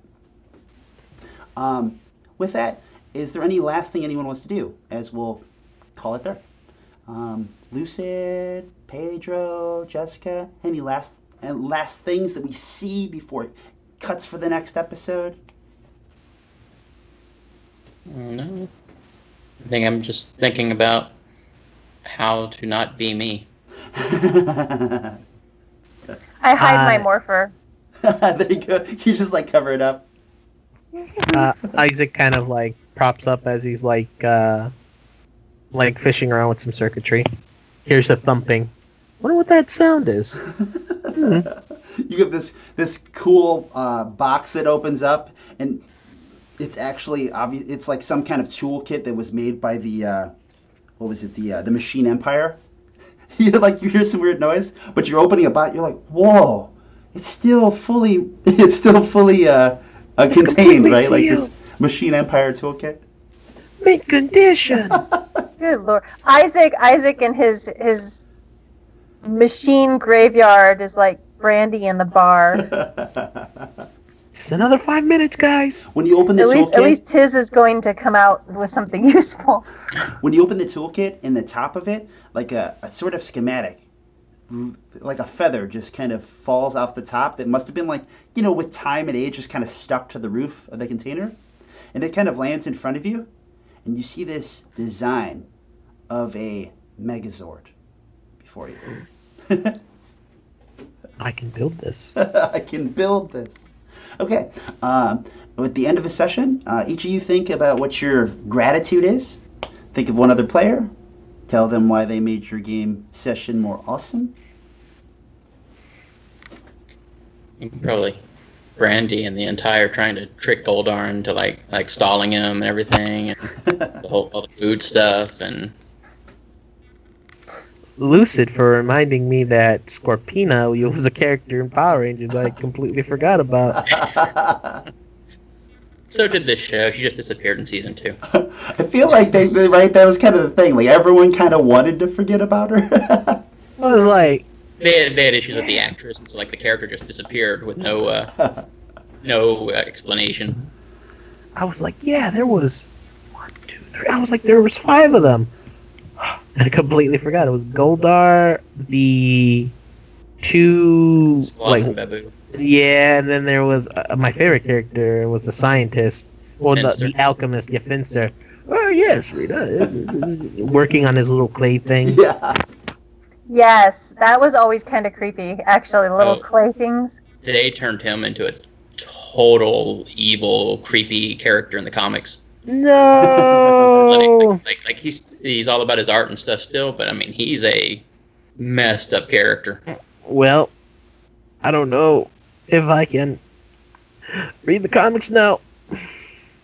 With that, is there any last thing anyone wants to do, as we'll call it there? Lucid, Pedro, Jessica, any last things that we see before it cuts for the next episode? No. I think I'm just thinking about how to not be me. I hide my morpher. There you go. You just like cover it up. Isaac kind of like props up as he's like fishing around with some circuitry. Here's a thumping. Wonder what that sound is. You get this cool box that opens up, and it's actually obvious. It's like some kind of toolkit that was made by the what was it? The Machine Empire. You hear some weird noise, but you're opening a box. You're like, whoa! It's still fully contained, right? Like this Machine Empire toolkit. Mint condition. Good Lord, Isaac and his machine graveyard is like Brandy in the bar. Just another 5 minutes, guys. When you open the toolkit, at least Tiz is going to come out with something useful. When you open the toolkit, in the top of it, like a sort of schematic, like a feather just kind of falls off the top. That must have been with time and age, just kind of stuck to the roof of the container. And it kind of lands in front of you. And you see this design of a Megazord before you. I can build this. I can build this. Okay. At the end of the session, each of you think about what your gratitude is. Think of one other player. Tell them why they made your game session more awesome. Probably Brandy and the entire trying to trick Goldar into like stalling him and everything, and all the food stuff, and Lucid for reminding me that Scorpina was a character in Power Rangers I completely forgot about. So did this show. She just disappeared in season 2. I feel like they right. That was kind of the thing. Like everyone kind of wanted to forget about her. I was like, they had issues with the actress, and so the character just disappeared with no explanation. I was like, yeah, there was 1, 2, 3. I was like, there was 5 of them. I completely forgot. It was Goldar, the 2 Babu. Yeah, and then there was my favorite character was the scientist, or the alchemist, Finster. Oh yes, Rita, working on his little clay things. Yeah. Yes, that was always kind of creepy. Actually, little clay things. They turned him into a total evil, creepy character in the comics. No. like he's all about his art and stuff still, but I mean he's a messed up character. Well, I don't know if I can read the comics now.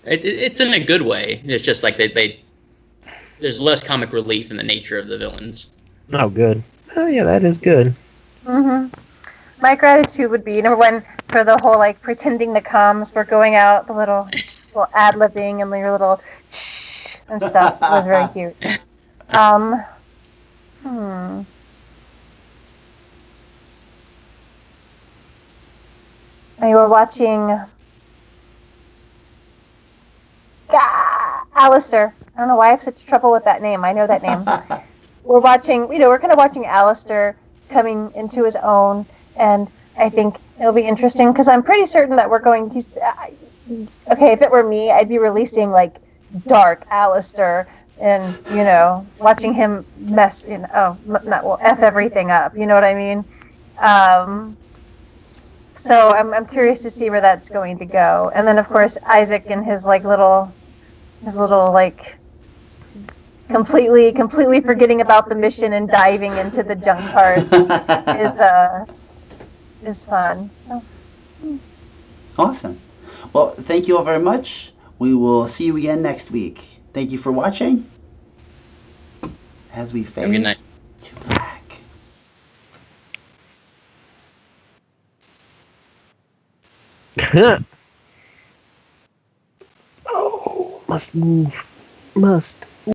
It's in a good way. It's just like there's less comic relief in the nature of the villains. Oh, good. Oh, yeah, that is good. Mm-hmm. My gratitude would be, number one, for the whole, pretending the comms were going out, the little ad-libbing and your little shh and stuff. It was very cute. I mean, we're watching Alistair. I don't know why I have such trouble with that name. I know that name. We're watching, we're kind of watching Alistair coming into his own, and I think it'll be interesting because I'm pretty certain that we're going. Okay, if it were me, I'd be releasing dark Alistair, and watching him mess, f everything up. You know what I mean? So I'm curious to see where that's going to go, and then of course Isaac and his little completely forgetting about the mission and diving into the junk parts is fun. Oh. Awesome. Well, thank you all very much. We will see you again next week. Thank you for watching. As we fade Good night. to black. Oh, must move. Must.